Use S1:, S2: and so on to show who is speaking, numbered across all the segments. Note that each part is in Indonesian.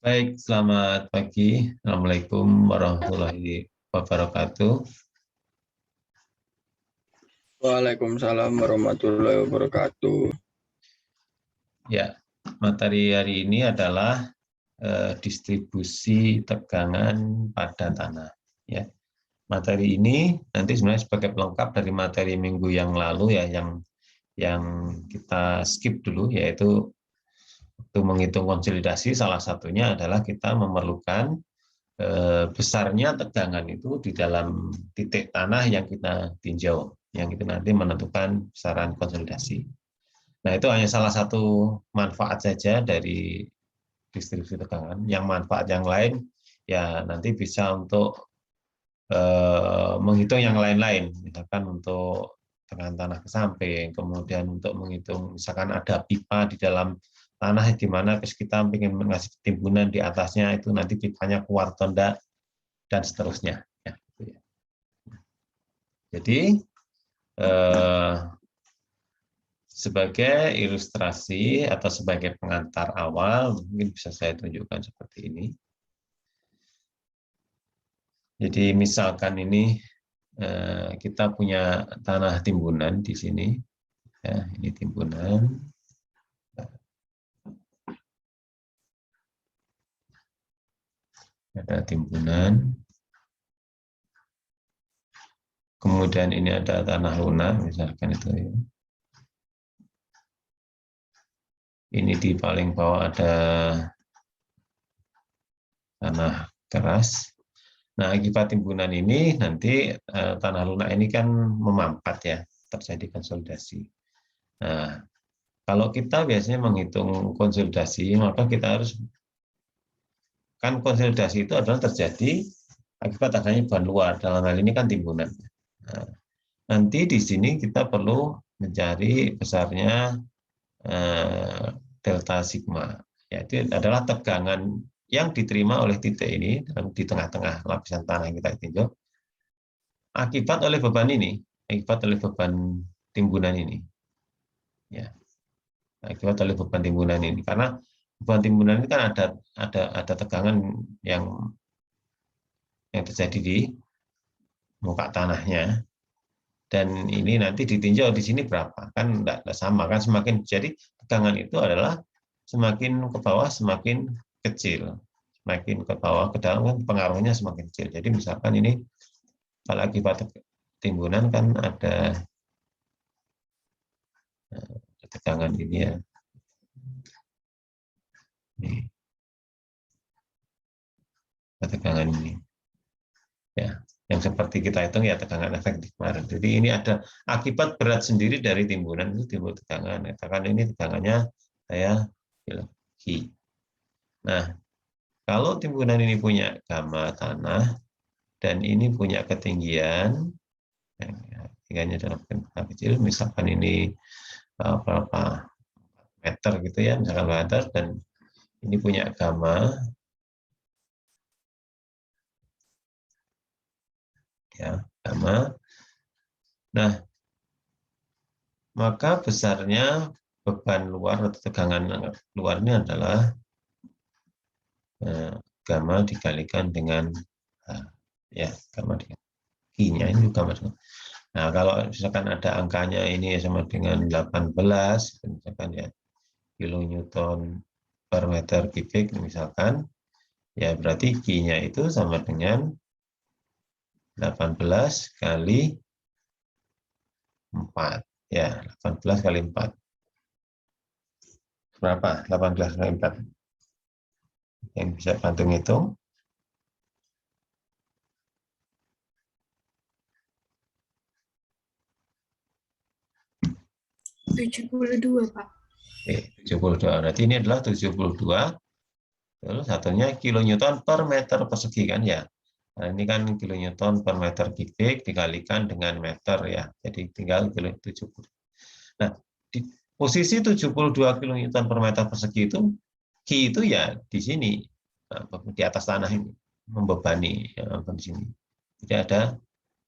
S1: Baik, selamat pagi. Assalamualaikum warahmatullahi wabarakatuh.
S2: Waalaikumsalam warahmatullahi wabarakatuh.
S1: Ya, materi hari ini adalah distribusi tegangan pada tanah. Ya, materi ini nanti sebenarnya sebagai pelengkap dari materi minggu yang lalu ya, yang kita skip dulu, yaitu untuk menghitung konsolidasi. Salah satunya adalah kita memerlukan besarnya tegangan itu di dalam titik tanah yang kita tinjau, yang itu nanti menentukan besaran konsolidasi. Nah, itu hanya salah satu manfaat saja dari distribusi tegangan. Yang manfaat yang lain ya nanti bisa untuk menghitung yang lain-lain, misalkan untuk tekanan tanah ke samping, kemudian untuk menghitung misalkan ada pipa di dalam tanah di mana kita ingin mengasih timbunan di atasnya, itu nanti pipanya keluar atau enggak, dan seterusnya. Ya, gitu ya. Jadi sebagai ilustrasi atau sebagai pengantar awal, mungkin bisa saya tunjukkan seperti ini. Jadi misalkan ini kita punya tanah timbunan di sini, ya, ini timbunan. Ada timbunan. Kemudian ini ada tanah lunak, misalkan itu ya. Ini di paling bawah ada tanah keras. Nah, akibat timbunan ini nanti tanah lunak ini kan memampat ya, terjadi konsolidasi. Nah, kalau kita biasanya menghitung konsolidasi, maka kita harus, kan konsolidasi itu adalah terjadi akibat adanya bahan luar, dalam hal ini kan timbunan. Nah, nanti di sini kita perlu mencari besarnya delta sigma, yaitu adalah tegangan yang diterima oleh titik ini di tengah-tengah lapisan tanah yang kita tinjau akibat oleh beban ini, akibat oleh beban timbunan ini, ya, akibat oleh beban timbunan ini. Karena beban timbunan ini kan ada tegangan yang terjadi di muka tanahnya, dan ini nanti ditinjau di sini berapa, kan enggak sama kan, semakin jadi tegangan itu adalah semakin ke bawah semakin kecil, semakin ke bawah ke dalam kan pengaruhnya semakin kecil. Jadi misalkan ini kalau akibat timbunan kan ada tegangan ini ya, ini tegangan ini ya, yang seperti kita hitung ya tegangan efektif kemarin. Jadi ini ada akibat berat sendiri dari timbunan, itu timbul tegangan. Katakan ini tegangannya saya bilang Q. Nah, kalau timbunan ini punya gamma tanah dan ini punya ketinggian, ketinggiannya dalam bentuk kecil, misalkan ini berapa meter gitu ya, misalkan meter, dan ini punya gamma, ya, gamma. Nah, maka besarnya beban luar atau tegangan luarnya adalah gamma dikalikan dengan ya, gamma dengan I-nya ini gamma. Nah, kalau misalkan ada angkanya ini sama dengan 18, misalkan ya kilonewton per meter kubik misalkan, ya berarti Q-nya itu sama dengan 18 kali 4. Ya, 18 kali 4. Berapa? 18 kali 4. Yang bisa bantu ngitung?
S3: (72), Pak.
S1: 72. Berarti ini adalah 72. Terus satunya kilonewton per meter persegi kan ya. Nah, ini kan kilonewton per meter kubik dikalikan dengan meter ya. Jadi tinggal kilo 70. Nah, di posisi 72 kilonewton per meter persegi itu, Q itu ya di sini, di atas tanah ini, membebani ya, di sini. Jadi ada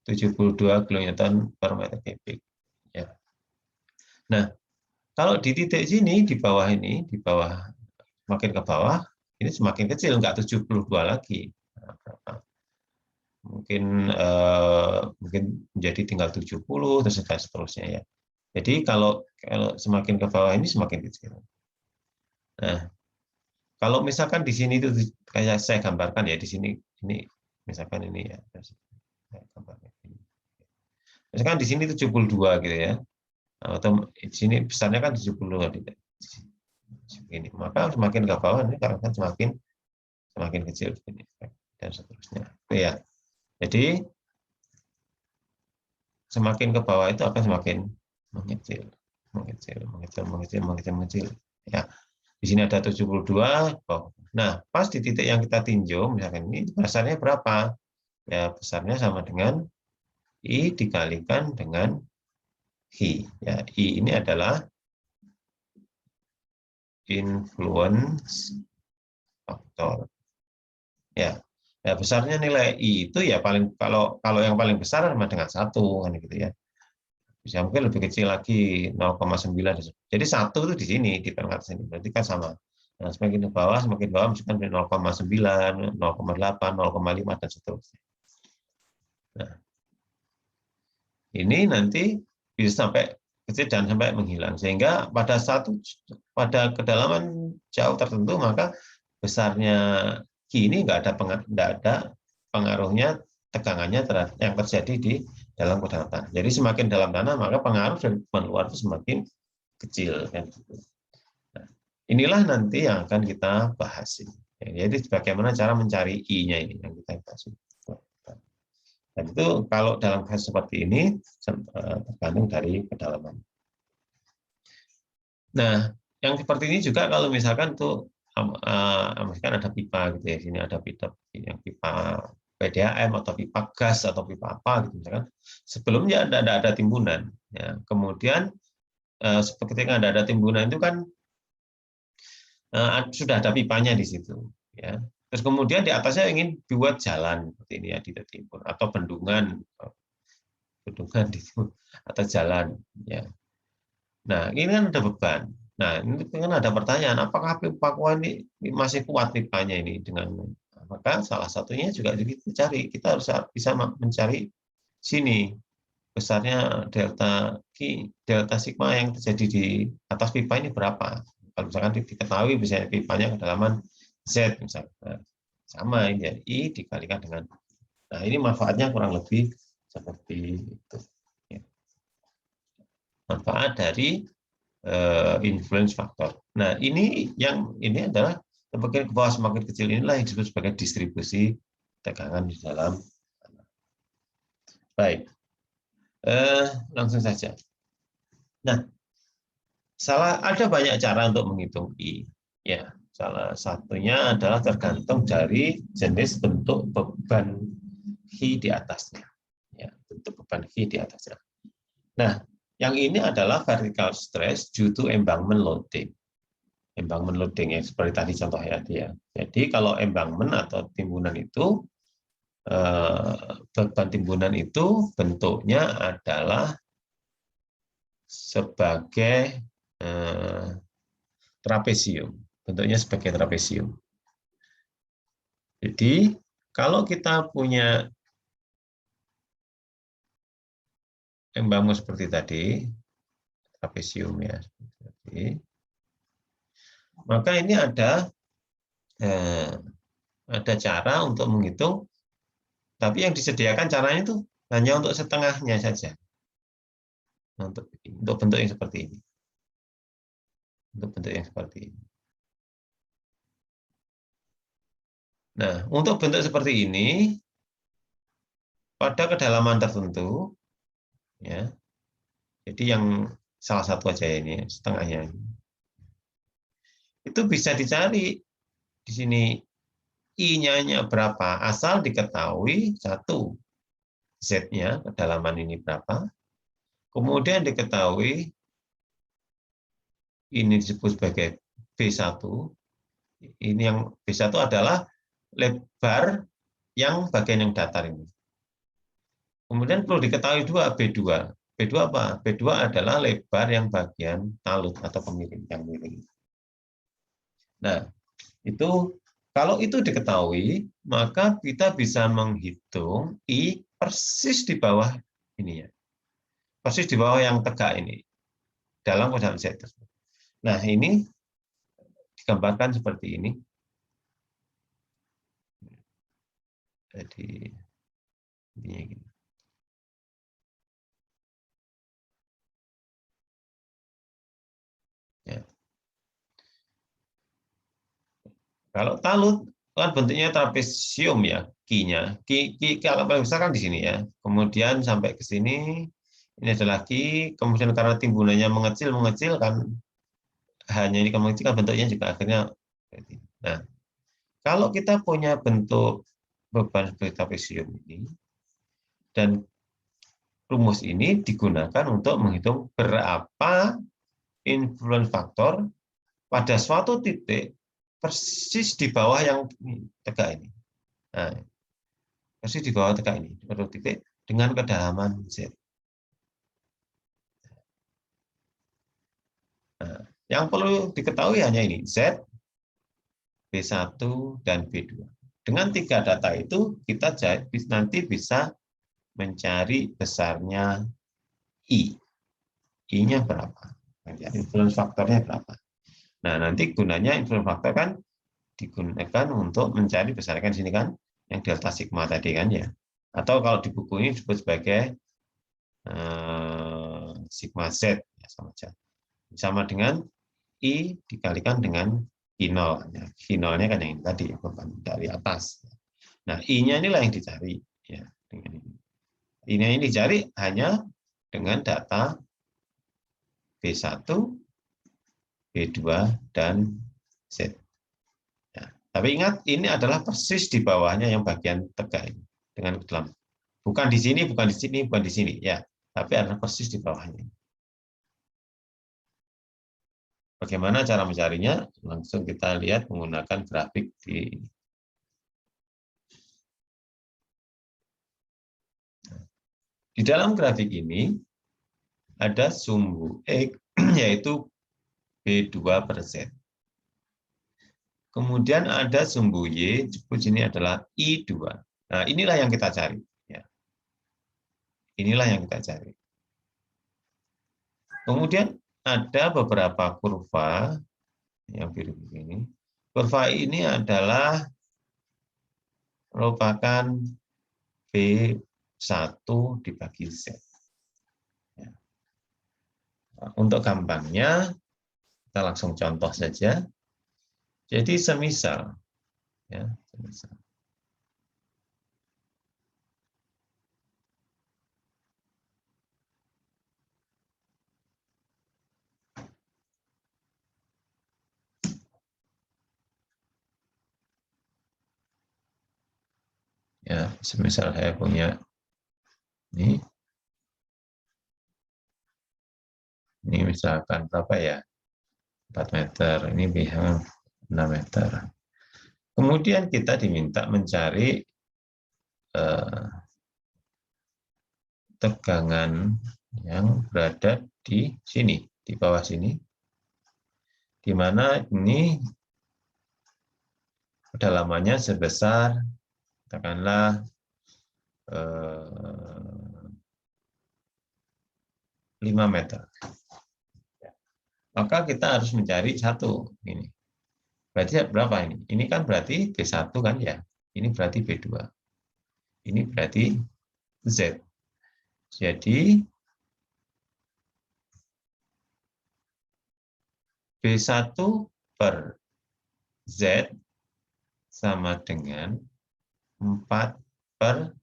S1: 72 kilonewton per meter kubik. Ya. Nah, kalau di titik sini, di bawah ini, di bawah, makin ke bawah, ini semakin kecil, nggak 72 lagi. Nah, berapa? Mungkin menjadi tinggal 70 terus seterusnya ya. Jadi kalau semakin ke bawah ini semakin kecil. Nah, kalau misalkan di sini itu kayak saya gambarkan ya di sini ini misalkan ini ya. Saya gambarkan ini. Misalkan di sini 72 gitu ya. Atau di sini besarnya kan 72 ini. Maka semakin ke bawah ini kan semakin kecil ini dan seterusnya. Oke ya. Jadi semakin ke bawah itu akan semakin mengecil. Ya. Di sini ada 72. Nah, pas di titik yang kita tinjau, misalkan ini besarnya berapa? Ya, besarnya sama dengan I dikalikan dengan I. Ya, I ini adalah influence faktor. Ya. Ya, besarnya nilai I itu ya paling kalau yang paling besar sama dengan 1 kan gitu ya. Bisa mungkin lebih kecil lagi 0,9. Jadi 1 itu di sini di pangkat sini. Berarti kan sama. Nah, semakin ke bawah misalkan 0,9, 0,8, 0,5 dan seterusnya. Nah, ini nanti bisa sampai kecil dan sampai menghilang sehingga pada kedalaman jauh tertentu maka besarnya ini nggak ada pengaruhnya tegangannya yang terjadi di dalam dalam tanah. Jadi semakin dalam tanah maka pengaruh dari luar itu semakin kecil. Nah, inilah nanti yang akan kita bahas. Jadi bagaimana cara mencari I-nya ini yang kita bahas. Dan itu kalau dalam kasus seperti ini tergantung dari kedalaman. Nah, yang seperti ini juga kalau misalkan tuh misalkan ada pipa gitu ya, sini ada pipa yang pipa PDAM atau pipa gas atau pipa apa gitu misalkan. Sebelumnya ada timbunan. Ya. Kemudian ketika ada timbunan itu kan sudah ada pipanya di situ. Ya. Terus kemudian di atasnya ingin dibuat jalan seperti ini ya di timur atau bendungan di timur atau jalan ya. Nah, ini kan ada beban. Nah, ini kan ada pertanyaan, apakah pipa ini masih kuat pipanya ini dengan maka salah satunya juga kita cari, kita harus bisa mencari sini besarnya delta sigma yang terjadi di atas pipa ini berapa. Kalau misalkan diketahui misalnya pipanya kedalaman Z misalnya. Sama ini ya, I dikalikan dengan. Nah, ini manfaatnya kurang lebih seperti itu. Ya. Manfaat dari influence factor. Nah, ini adalah semakin ke bawah semakin kecil inilah yang disebut sebagai distribusi tegangan di dalam tanah. Baik, langsung saja. Nah, ada banyak cara untuk menghitung I. Ya, salah satunya adalah tergantung dari jenis bentuk beban I di atasnya. Ya, bentuk beban I di atasnya. Nah, yang ini adalah vertical stress due to embankment loading. Embankment loading ya seperti tadi contohnya dia. Jadi kalau embankment atau timbunan itu beban timbunan itu bentuknya adalah sebagai trapesium. Bentuknya sebagai trapesium. Jadi kalau kita punya embankment seperti tadi, trapesium ya, seperti maka ini ada cara untuk menghitung, tapi yang disediakan caranya itu hanya untuk setengahnya saja. Untuk bentuk yang seperti ini. Untuk bentuk yang seperti ini. Nah, untuk bentuk seperti ini, pada kedalaman tertentu, ya, jadi yang salah satu aja ini, setengahnya. Itu bisa dicari di sini I-nya berapa, asal diketahui satu Z-nya kedalaman ini berapa, kemudian diketahui ini disebut sebagai B1. Ini yang B1 adalah lebar yang bagian yang datar ini. Kemudian perlu diketahui dua B2. B2 apa? B2 adalah lebar yang bagian talut atau pemiring yang miring. Nah, itu Kalau itu diketahui, maka kita bisa menghitung I persis di bawah ini ya. Persis di bawah yang tegak ini dalam koordinat Z tersebut. Nah, ini digambarkan seperti ini. Jadi intinya gini. Ya. Kalau talut kan bentuknya trapesium ya, Q-nya. Kalau paling besar kan di sini ya. Kemudian sampai ke sini, ini adalah Q. Kemudian karena timbunannya mengecil kan, hanya ini mengecil kan bentuknya juga akhirnya. Nah, kalau kita punya bentuk beban seperti trapesium ini, dan rumus ini digunakan untuk menghitung berapa influence faktor pada suatu titik persis di bawah yang tegak ini. Nah, persis di bawah tegak ini, suatu titik dengan kedalaman Z. Nah, yang perlu diketahui hanya ini, Z, B1, dan B2. Dengan 3 data itu, kita nanti bisa mencari besarnya I. I-nya berapa? Influence faktornya berapa? Nah, nanti gunanya influence faktor kan digunakan untuk mencari besarkan sini kan yang delta sigma tadi kan ya. Atau kalau di buku ini disebut sebagai sigma Z ya, sama dengan I dikalikan dengan Q0. Ya, Q0-nya kan yang ini tadi beban dari atas. Nah, I-nya inilah yang dicari ya dengan ini. I-nya ini dicari hanya dengan data B1, B2 dan Z. Ya. Tapi ingat, ini adalah persis di bawahnya yang bagian tegak ini dengan kedalaman. Bukan di sini, bukan di sini, bukan di sini, ya. Tapi adalah persis di bawahnya. Bagaimana cara mencarinya? Langsung kita lihat menggunakan grafik di dalam grafik ini ada sumbu X yaitu B2 per Z. Kemudian ada sumbu Y, disebut sini adalah I2. Nah, inilah yang kita cari. Ya. Inilah yang kita cari. Kemudian ada beberapa kurva yang biru ini. Kurva ini adalah merupakan B1 dibagi Z. Ya. Untuk gampangnya, kita langsung contoh saja. Jadi semisal, ya, semisal. Ya, semisal saya punya ini misalkan berapa ya? 4 meter, ini bisa 6 meter. Kemudian kita diminta mencari tegangan yang berada di sini, di bawah sini, di mana ini kedalamannya sebesar, katakanlah 5 meter. Maka kita harus mencari satu. Ini. Berarti berapa ini? Ini kan berarti B1 kan ya. Ini berarti B2. Ini berarti Z. Jadi B1 per Z sama dengan 4 per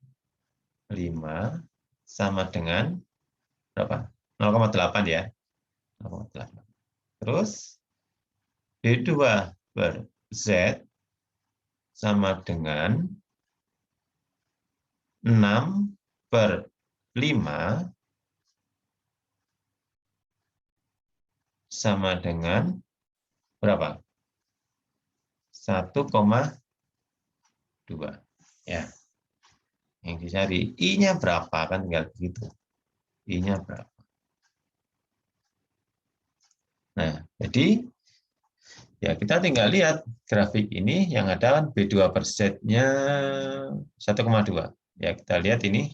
S1: 5 sama dengan berapa? 0,8 ya. 0,8. Terus B2 per Z sama dengan 6 per 5 sama dengan berapa? 1,2. Ya. Yang dicari I-nya berapa kan tinggal begitu. I-nya berapa? Nah, jadi Ya, kita tinggal lihat grafik ini yang ada B2 per Z-nya 1,2. Ya, kita lihat ini.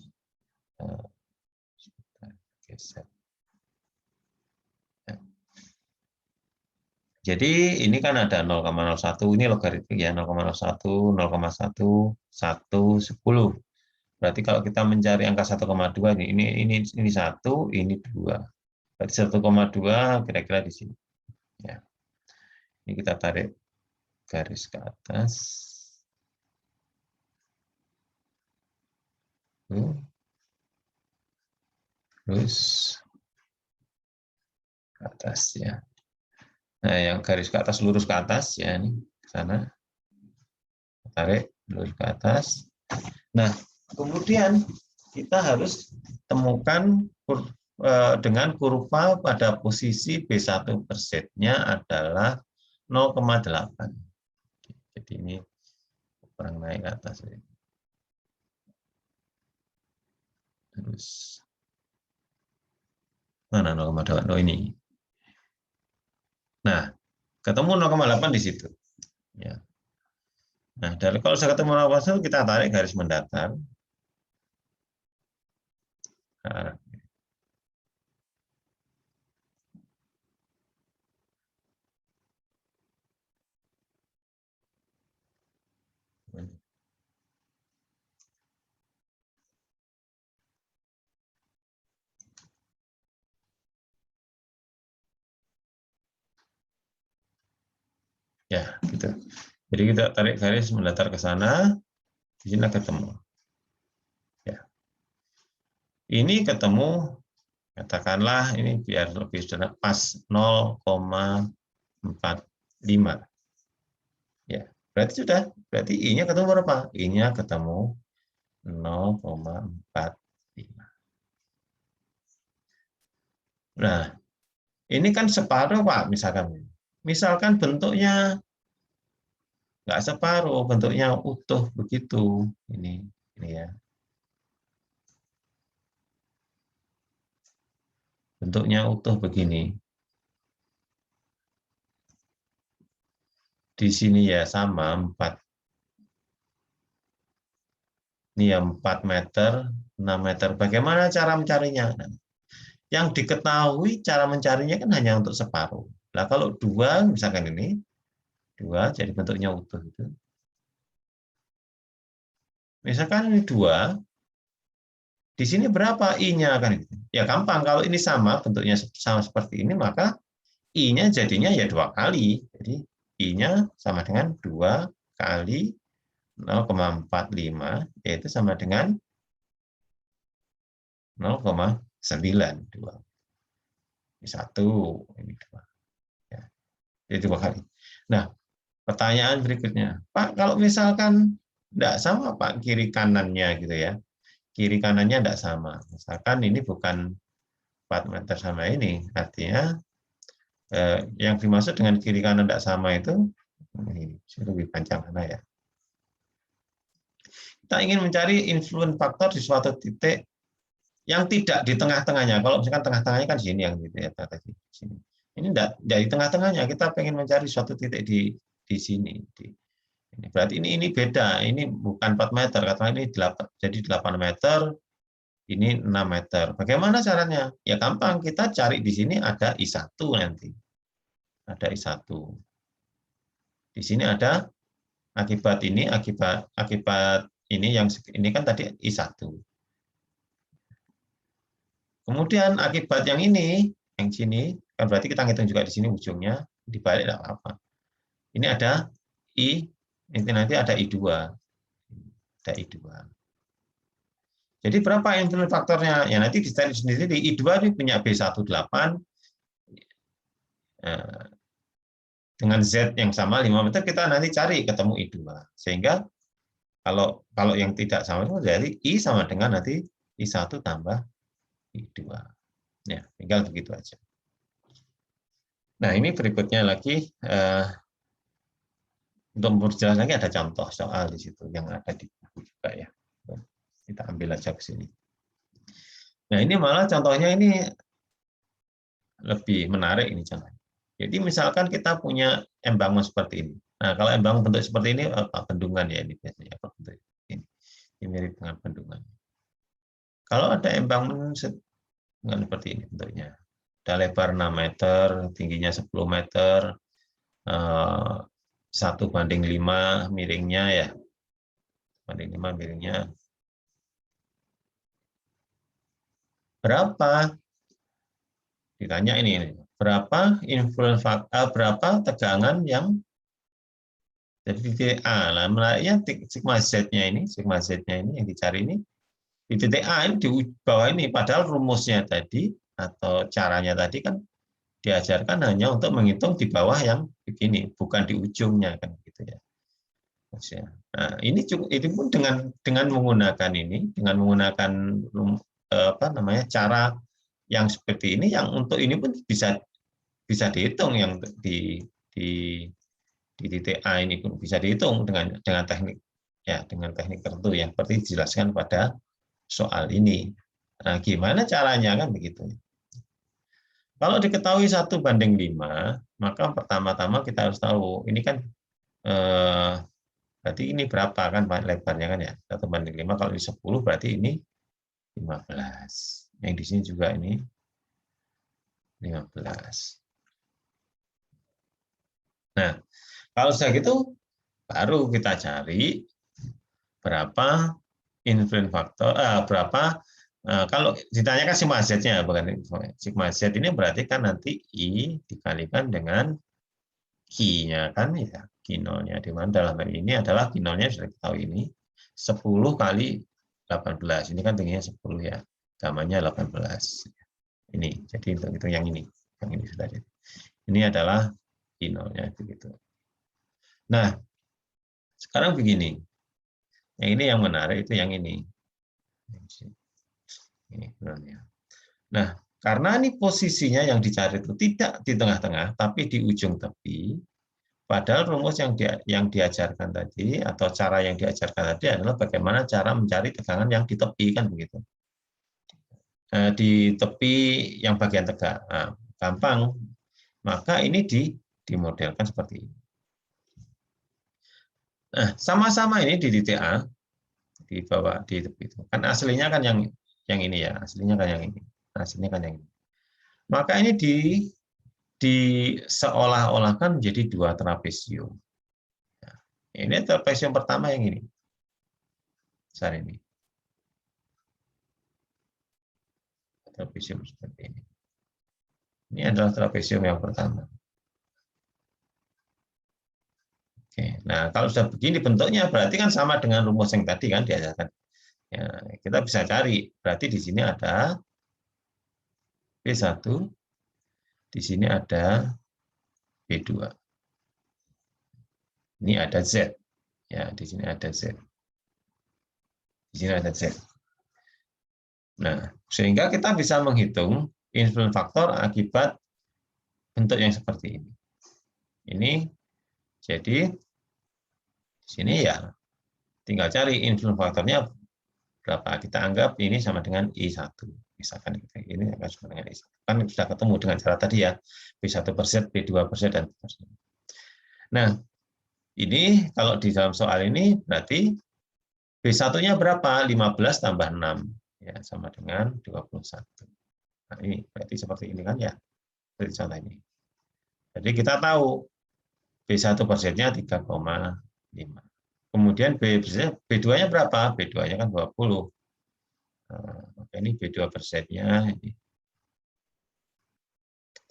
S1: Jadi ini kan ada 0,01, ini logaritmik ya, 0,01, 0,1, 1, 10. Berarti kalau kita mencari angka 1,2 ini 1, ini 2. Berarti 1,2 kira-kira di sini. Ya. Ini kita tarik garis ke atas. Terus ke atas ya. Nah, yang garis ke atas lurus ke atas ya, ini ke sana. Tarik lurus ke atas. Nah, kemudian kita harus temukan dengan kurva pada posisi B1 per Z-nya adalah 0,8. Jadi ini kurang naik ke atas. Terus mana 0,8? Oh ini. Nah, ketemu 0,8 di situ. Ya. Nah, dari kalau saya ketemu 0,1 kita tarik garis mendatar. Nah, ya, gitu. Jadi kita tarik garis mendatar ke sana, di sini ketemu. Ya. Ini ketemu, katakanlah ini biar lebih sederhana, pas 0,45. Ya, berarti sudah. Berarti I-nya ketemu berapa? I-nya ketemu 0,45. Nah, ini kan separuh, Pak, misalkan. Misalkan bentuknya nggak separuh, bentuknya utuh begitu. Ini ya. Bentuknya utuh begini. Di sini ya sama 4. Ini ya 4 meter, 6 meter. Bagaimana cara mencarinya? Nah, yang diketahui cara mencarinya kan hanya untuk separuh. Nah, kalau 2, misalkan ini, 2, jadi bentuknya utuh itu. Misalkan ini 2, di sini berapa I-nya kan? Ya gampang, kalau ini sama, bentuknya sama seperti ini, maka I-nya jadinya ya 2 kali. Jadi I-nya sama dengan 2 kali 0,45, yaitu sama dengan 0,92. Ini 1, ini 2. Ya, jadi 2 kali. Nah, pertanyaan berikutnya, Pak, kalau misalkan tidak sama, Pak, kiri kanannya gitu ya. Kiri kanannya tidak sama. Misalkan ini bukan 4 meter sama ini, artinya yang dimaksud dengan kiri kanan tidak sama itu, ini lebih panjang mana ya. Kita ingin mencari influence faktor di suatu titik yang tidak di tengah-tengahnya. Kalau misalkan tengah-tengahnya kan sini yang gitu ya, tadi sini. Ini tidak di tengah-tengahnya. Kita ingin mencari suatu titik di sini. Berarti ini beda. Ini bukan 4 meter, katakan ini 8, jadi 8 meter, ini 6 meter. Bagaimana caranya? Ya gampang, kita cari di sini ada I1 nanti. Ada I1. Di sini ada akibat ini, akibat ini yang ini kan tadi I1. Kemudian akibat yang ini, yang sini, kan berarti kita ngitung juga di sini ujungnya, dibalik tidak apa-apa. Ini ada I, ini nanti ada I2. Ada I2. Jadi berapa influence faktornya? Ya nanti dicari sendiri, I2 ini punya B18, dengan Z yang sama 5 meter, kita nanti cari ketemu I2. Sehingga kalau yang tidak sama itu dari I sama dengan nanti I1 tambah I2. Ya, tinggal begitu aja. Nah, ini berikutnya lagi untuk memperjelas lagi ada contoh soal di situ yang ada di buku juga ya. Kita ambil aja ke sini. Nah, ini malah contohnya ini lebih menarik ini contohnya. Jadi misalkan kita punya embangan seperti ini. Nah, kalau embangan bentuk seperti ini apa bendungan ya ini biasanya apa bentuk ini. Ini mirip dengan bendungan. Kalau ada embangan seperti ini bentuknya. Ada lebar 6 meter, tingginya 10 meter, 1:5 miringnya ya. 1:5 miringnya. Berapa? Ditanya ini, berapa influence berapa tegangan yang jadi titik A. Nah, menariknya sigma Z-nya ini yang dicari ini di titik A ini di bawah ini, padahal rumusnya tadi atau caranya tadi kan diajarkan hanya untuk menghitung di bawah yang begini, bukan di ujungnya kan gitu ya. Nah, ini pun dengan menggunakan ini, dengan menggunakan cara yang seperti ini, yang untuk ini pun bisa dihitung yang di titik A ini pun bisa dihitung dengan teknik tertentu yang seperti dijelaskan pada soal ini. Nah, gimana caranya kan begitu. Kalau diketahui 1:5, maka pertama-tama kita harus tahu ini kan berarti ini berapa kan lebarnya kan ya, 1:5. Kalau ini 10 berarti ini 15. Yang di sini juga ini 15. Nah, kalau sudah gitu baru kita cari berapa influence faktor, kalau ditanyakan sigma Z-nya, bukan sigma Z ini berarti kan nanti I dikalikan dengan Q-nya kan ya, Q0-nya di mana dalam hal ini adalah Q0-nya sudah kita tahu ini 10 kali 18. Ini kan tingginya 10 ya, gamanya 18. Ini, jadi untuk yang ini sudah jadi. Ini adalah Q0-nya begitu. Nah, sekarang begini. Yang ini yang menarik itu yang ini. Nah, karena ini posisinya yang dicari itu tidak di tengah-tengah, tapi di ujung tepi, padahal rumus yang diajarkan tadi, atau cara yang diajarkan tadi adalah bagaimana cara mencari tegangan yang di tepi, kan begitu. Di tepi yang bagian tegak. Nah, gampang. Maka ini dimodelkan seperti ini. Nah, sama-sama ini di titik A, di bawah, di tepi itu. Kan aslinya kan yang ini ya, aslinya kan yang ini. Aslinya kan yang ini. Maka ini seolah-olah kan menjadi dua trapesium. Nah, ini trapesium pertama yang ini. Besar ini. Trapesium seperti ini. Ini adalah trapesium yang pertama. Oke, nah kalau sudah begini bentuknya berarti kan sama dengan rumus yang tadi kan diajarkan. Ya, kita bisa cari. Berarti di sini ada B1, di sini ada B2. Ini ada Z. Ya, di sini ada Z. Di sini ada Z. Nah, sehingga kita bisa menghitung influence faktor akibat bentuk yang seperti ini. Ini jadi di sini ya tinggal cari influence faktornya berapa. Kita anggap ini sama dengan I1. Misalkan ini akan sama dengan I1. Kan sudah ketemu dengan cara tadi ya. B1/Z, B2/Z, dan seterusnya. Nah, ini kalau di dalam soal ini berarti B1-nya berapa? 15 tambah 6. Ya, sama dengan 21. Nah, ini berarti seperti ini kan ya. Seperti contoh ini. Jadi kita tahu B1/Z-nya 3,5. Kemudian B2-nya berapa? B2-nya kan 20. Nah, ini B2/Z-nya ini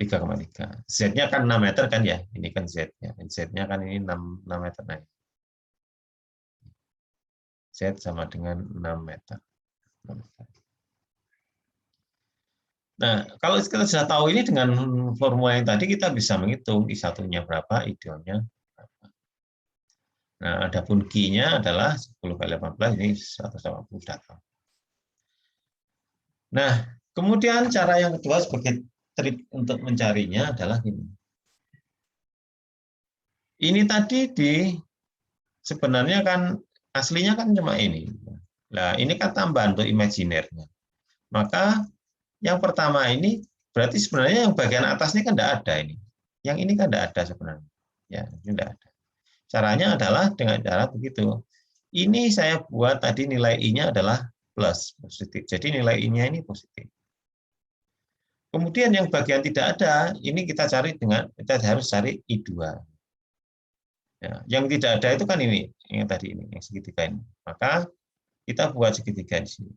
S1: 3,3. Z-nya kan 6 meter kan ya? Ini kan Z-nya. Z-nya kan ini 6 meter. Nah, Z sama dengan 6 meter. Nah, kalau kita sudah tahu ini dengan formula yang tadi, kita bisa menghitung I1-nya berapa, I2-nya berapa. Nah, adapun Q-nya adalah 10 kali 18, ini 180 data. Nah, kemudian cara yang kedua sebagai trik untuk mencarinya adalah ini. Ini tadi sebenarnya kan aslinya kan cuma ini. Nah, ini kan tambahan untuk imajinernya. Maka yang pertama ini berarti sebenarnya yang bagian atas ini kan tidak ada ini. Yang ini kan tidak ada sebenarnya. Ya, ini tidak ada. Caranya adalah dengan cara begitu. Ini saya buat tadi nilai I-nya adalah plus, positif. Jadi nilai I-nya ini positif. Kemudian yang bagian tidak ada, ini kita harus cari I2. Ya, yang tidak ada itu kan ini, yang tadi ini, yang segitiga ini. Maka kita buat segitiga di sini.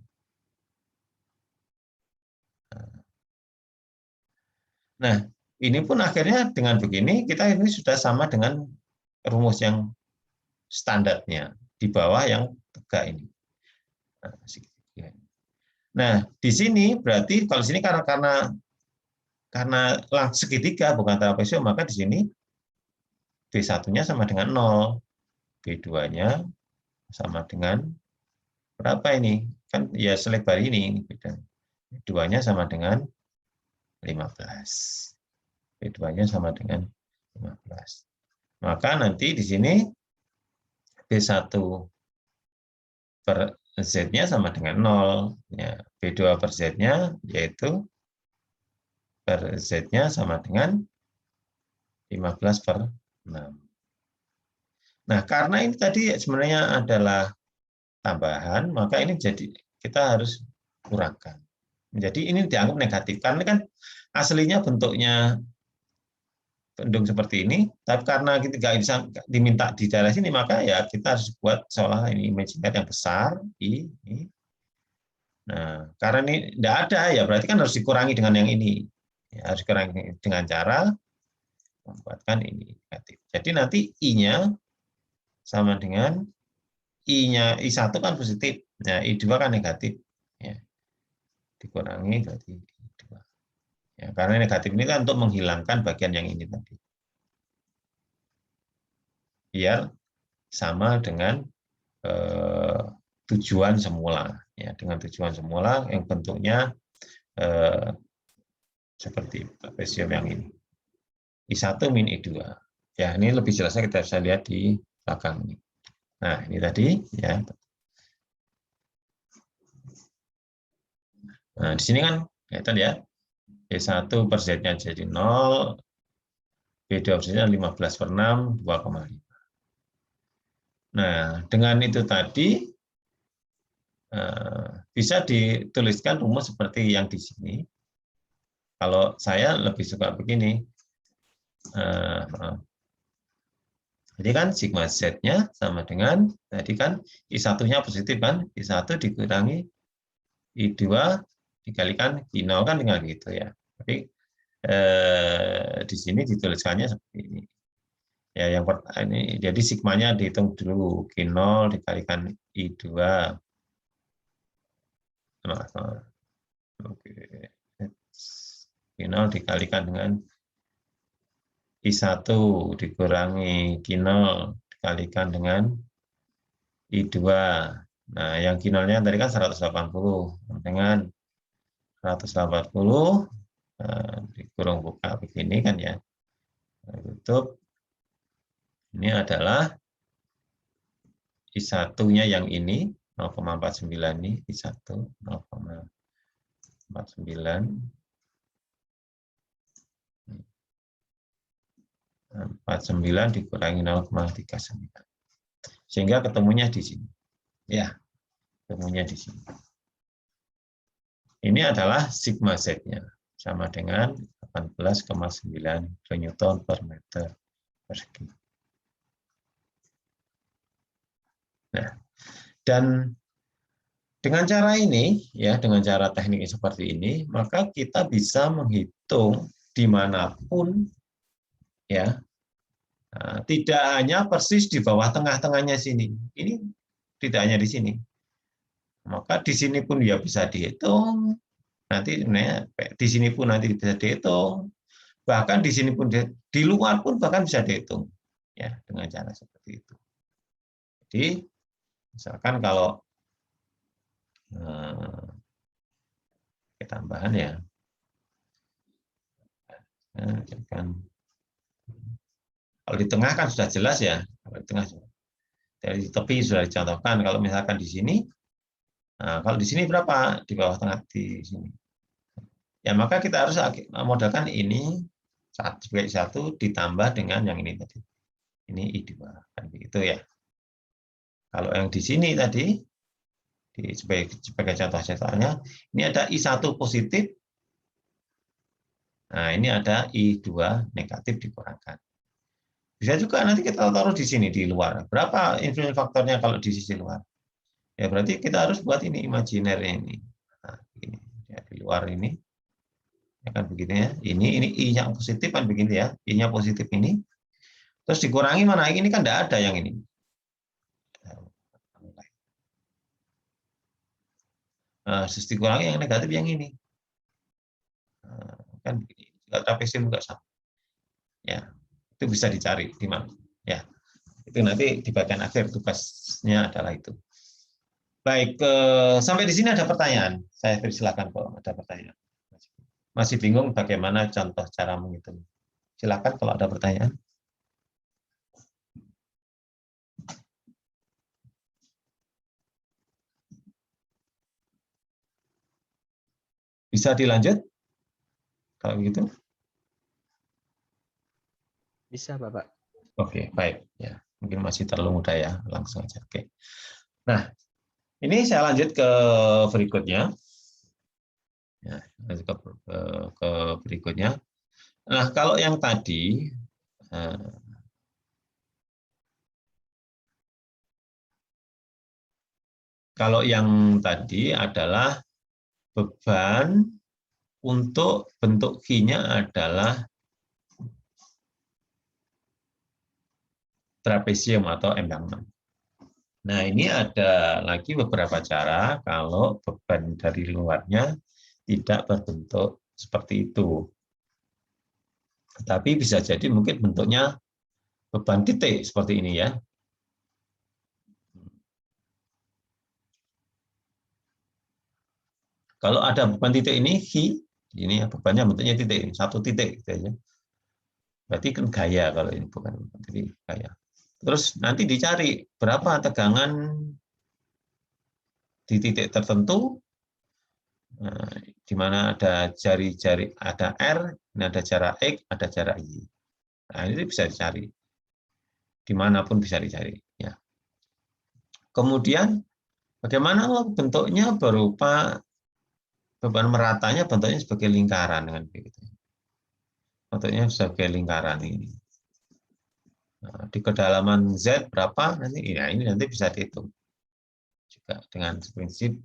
S1: Nah, ini pun akhirnya dengan begini, kita ini sudah sama dengan rumus yang standarnya, di bawah yang tegak ini. Nah, segitiga. Nah, di sini berarti kalau di sini karena segitiga bukan trapezio, maka di sini B1-nya sama dengan 0, B2-nya sama dengan berapa ini? Kan ya selebar ini beda. B2-nya sama dengan 15. B2-nya sama dengan 15. Maka nanti di sini B1 per Z-nya sama dengan 0. Ya, B2 per Z-nya yaitu per Z-nya sama dengan 15 per 6. Nah, karena ini tadi sebenarnya adalah tambahan, maka ini jadi kita harus kurangkan. Jadi ini dianggap negatif, karena kan aslinya bentuknya bendung seperti ini, tapi karena kita nggak bisa diminta di daerah sini, maka ya kita harus buat seolah ini imajiner yang besar. Ini. Nah, karena ini tidak ada, ya berarti kan harus dikurangi dengan yang ini. Ya, harus dikurangi dengan cara membuatkan ini negatif. Jadi nanti I-nya sama dengan I-nya, I1 kan positif, nah I2 kan negatif. Ya. Dikurangi berarti I2. Ya, karena negatif ini kan untuk menghilangkan bagian yang ini tadi. Biar sama dengan tujuan semula. Ya, dengan tujuan semula yang bentuknya seperti trapesium yang ini. I1 min I2. Ya, ini lebih jelasnya kita bisa lihat di belakang ini. Nah, ini tadi ya. Nah, di sini kan kelihatan ya. B1 per Z-nya jadi 0, B2 per Z-nya 15 per 6, 2,5. Nah, dengan itu tadi bisa dituliskan rumus seperti yang di sini. Kalau saya lebih suka begini. Jadi kan sigma Z-nya sama dengan, tadi kan I1-nya positif kan, I1 dikurangi I2 dikalikan I0 kan tinggal gitu ya. Tapi di sini dituliskannya seperti ini. Ya, yang pertama ini, jadi sigmanya dihitung dulu, Q0 dikalikan I2. Q0 dikalikan dengan I1 dikurangi Q0 dikalikan dengan I2. Nah, yang Q0-nya tadi kan 180 dengan 180 dikurung buka begini kan ya. Tutup. Ini adalah I1-nya yang ini 0,49 ini I1 0,49 49 dikurangi 0,39. Sehingga ketemunya di sini. Ya, ketemunya di sini. Ini adalah sigma Z-nya sama dengan 18,9 kN per meter persegi. Nah, dan dengan cara ini, ya, dengan cara teknik seperti ini, maka kita bisa menghitung dimanapun, ya, nah, tidak hanya persis di bawah tengah-tengahnya sini. Ini tidak hanya di sini. Maka di sini pun ya bisa dihitung. Nanti di sini pun nanti bisa dihitung. Bahkan di sini pun di luar pun bahkan bisa dihitung, ya, dengan cara seperti itu. Jadi misalkan kalau tambahan ya, kan kalau di tengah kan sudah jelas ya, kalau di tengah dari tepi sudah dicontohkan. Kalau misalkan di sini, nah, kalau di sini berapa di bawah tengah di sini? Ya maka kita harus modalkan ini sebagai satu ditambah dengan yang ini tadi. Ini I2. Kan begitu ya. Kalau yang di sini tadi, sebagai contoh-contohnya, ini ada I1 positif. Nah, ini ada I2 negatif dikurangkan. Bisa juga nanti kita taruh di sini, di luar. Berapa influence faktornya kalau di sisi luar? Ya berarti kita harus buat ini imajiner ini. Nah, ini ya, di luar ini. Ya kan begitu ya. Ini I-nya positif kan begini ya. I-nya positif ini. Terus dikurangi mana? Ini kan tidak ada yang ini. Nah, terus dikurangi yang negatif yang ini. Nah, kan begini. Juga trapesium juga sama. Ya, itu bisa dicari di mana. Ya, itu nanti di bagian akhir tugasnya adalah itu. Baik, sampai di sini ada pertanyaan. Saya persilakan kalau ada pertanyaan. Masih bingung bagaimana contoh cara menghitung? Silakan kalau ada pertanyaan. Bisa dilanjut? Kalau begitu?
S4: Bisa, Bapak.
S1: Oke, baik. Ya, mungkin masih terlalu mudah ya, langsung aja. Oke. Nah, ini saya lanjut ke berikutnya. Ya, lanjut ke berikutnya. Nah, kalau yang tadi adalah beban untuk bentuk Q-nya adalah trapesium atau embankment. Nah, ini ada lagi beberapa cara kalau beban dari luarnya tidak berbentuk seperti itu. Tapi bisa jadi mungkin bentuknya beban titik seperti ini ya. Kalau ada beban titik ini, ini ya bebannya bentuknya titik, satu titik gitu aja. Berarti kan gaya kalau ini bukan titik, gaya. Terus nanti dicari berapa tegangan di titik tertentu, di mana ada jari-jari, ada R, ini ada jarak X, ada jarak Y. Nah, ini bisa dicari. Dimanapun bisa dicari. Ya. Kemudian, bagaimana bentuknya berupa beban meratanya, bentuknya sebagai lingkaran dengan begitu. Bentuknya sebagai lingkaran ini. Nah, di kedalaman Z berapa nanti? Ya, ini nanti bisa dihitung juga dengan prinsip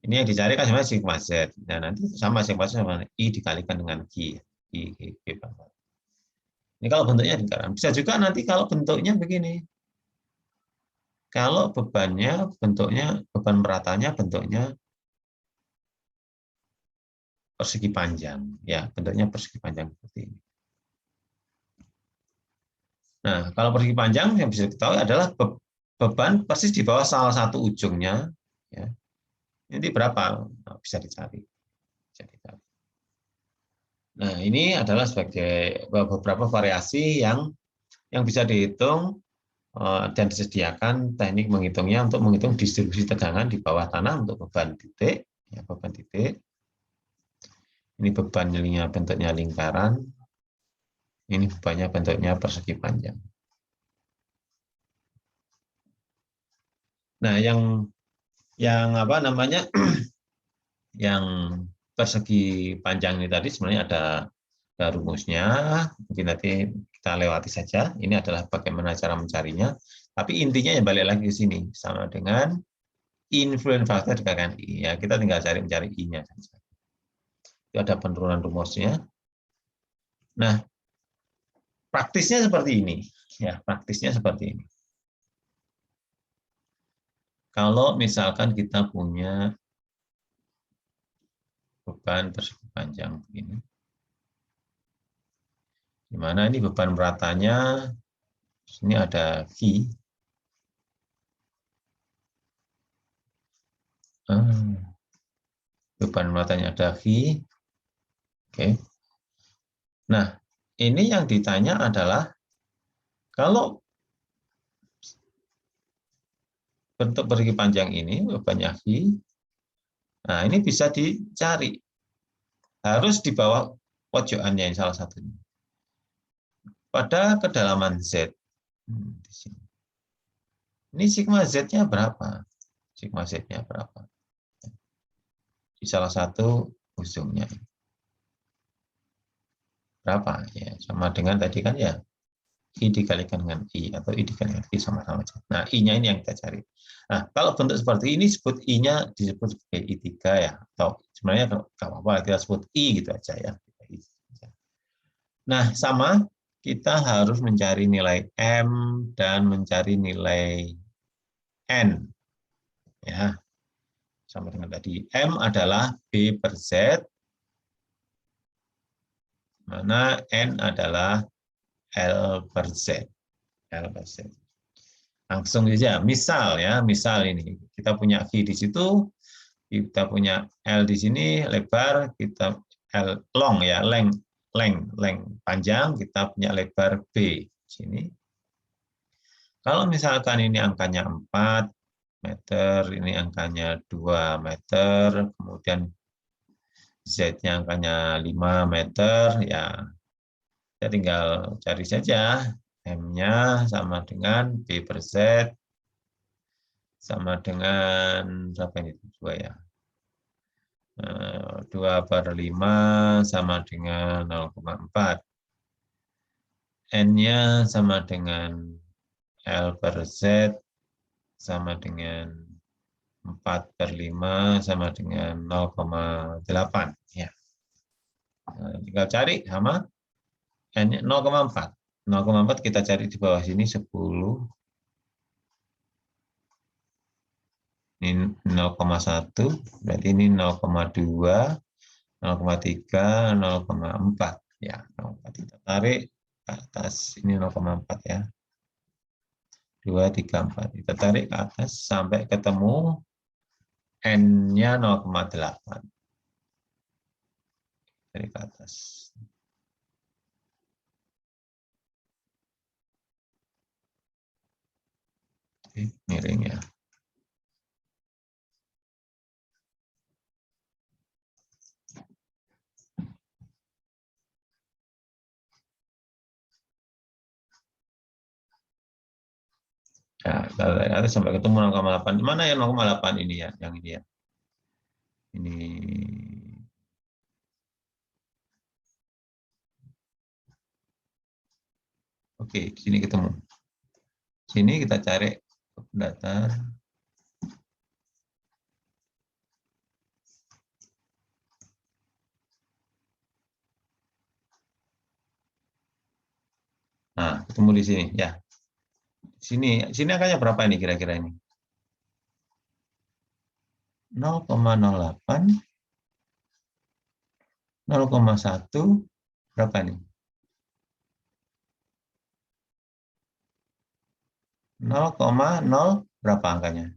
S1: ini yang dicari kan sebenarnya sigma Z. Nah, nanti sama sigma Z sama I dikalikan dengan Q. Ini kalau bentuknya lingkaran. Bisa juga nanti kalau bentuknya begini. Kalau bebannya bentuknya beban meratanya bentuknya persegi panjang, ya bentuknya persegi panjang seperti ini. Nah, kalau persegi panjang yang bisa diketahui adalah beban persis di bawah salah satu ujungnya. Ya. Nanti berapa? Nah, bisa dicari. Nah, ini adalah sebagai beberapa variasi yang bisa dihitung dan disediakan teknik menghitungnya untuk menghitung distribusi tegangan di bawah tanah untuk beban titik. Ya, beban titik. Ini bebannya bentuknya lingkaran. Ini bebannya bentuknya persegi panjang. Nah, yang apa namanya? Yang persegi panjang ini tadi sebenarnya ada rumusnya. Mungkin nanti kita lewati saja. Ini adalah bagaimana cara mencarinya. Tapi intinya ya balik lagi ke sini sama dengan influence factor dikalikan I. Ya, kita tinggal mencari I-nya saja. Itu ada penurunan rumusnya. Nah, praktisnya seperti ini, ya praktisnya seperti ini. Kalau misalkan kita punya beban persegi panjang begini, di mana ini beban meratanya, sini ada V. Beban meratanya ada V. Oke. Nah, ini yang ditanya adalah kalau bentuk persegi panjang ini bebannya V, nah ini bisa dicari. Harus di bawah pojokannya yang salah satunya. pada kedalaman Z. Di sini. Ini sigma Z-nya berapa? Sigma Z-nya berapa? Di salah satu ujungnya. Berapa? Ya, sama dengan tadi kan ya, I dikalikan dengan I, atau I dikalikan I sama-sama. Nah, I-nya ini yang kita cari. Nah, kalau bentuk seperti ini, sebut I-nya disebut sebagai I3 ya. Atau sebenarnya nggak apa-apa, kita sebut I gitu aja ya. Nah, sama, kita harus mencari nilai M dan mencari nilai N. Ya, sama dengan tadi. M adalah B per Z, mana N adalah L per Z. L per Z. Langsung saja, misal ya, misal ini kita punya V di situ, kita punya L di sini lebar, kita L long ya, length panjang, kita punya lebar B di sini. Kalau misalkan ini angkanya 4 meter, ini angkanya 2 meter, kemudian Z-nya angkanya 5 meter, ya kita tinggal cari saja M-nya sama dengan B per Z, sama dengan berapa ini? 2 ya. 2 per 5 sama dengan 0,4. N-nya sama dengan L per Z sama dengan 4 per 5 sama dengan 0,8. Ya. Nah, tinggal cari sama N-nya 0,4. 0,4 kita cari di bawah sini 10. Ini 0,1, berarti ini 0,2, 0,3, 0,4. Ya, 0,4 kita tarik ke atas, ini 0,4 ya. 2, 3, 4. Kita tarik ke atas sampai ketemu N-nya 0,8. Tarik ke atas. Miring ya. Ya, kalau sampai ketemu 0,8. Mana yang 0,8 ini ya? Yang ini ya. Ini. Oke, di sini ketemu. Sini kita cari datar. Nah, ketemu di sini ya. Sini angkanya berapa ini kira-kira ini? 0,08, 0,1, berapa nih? 0,0 berapa angkanya?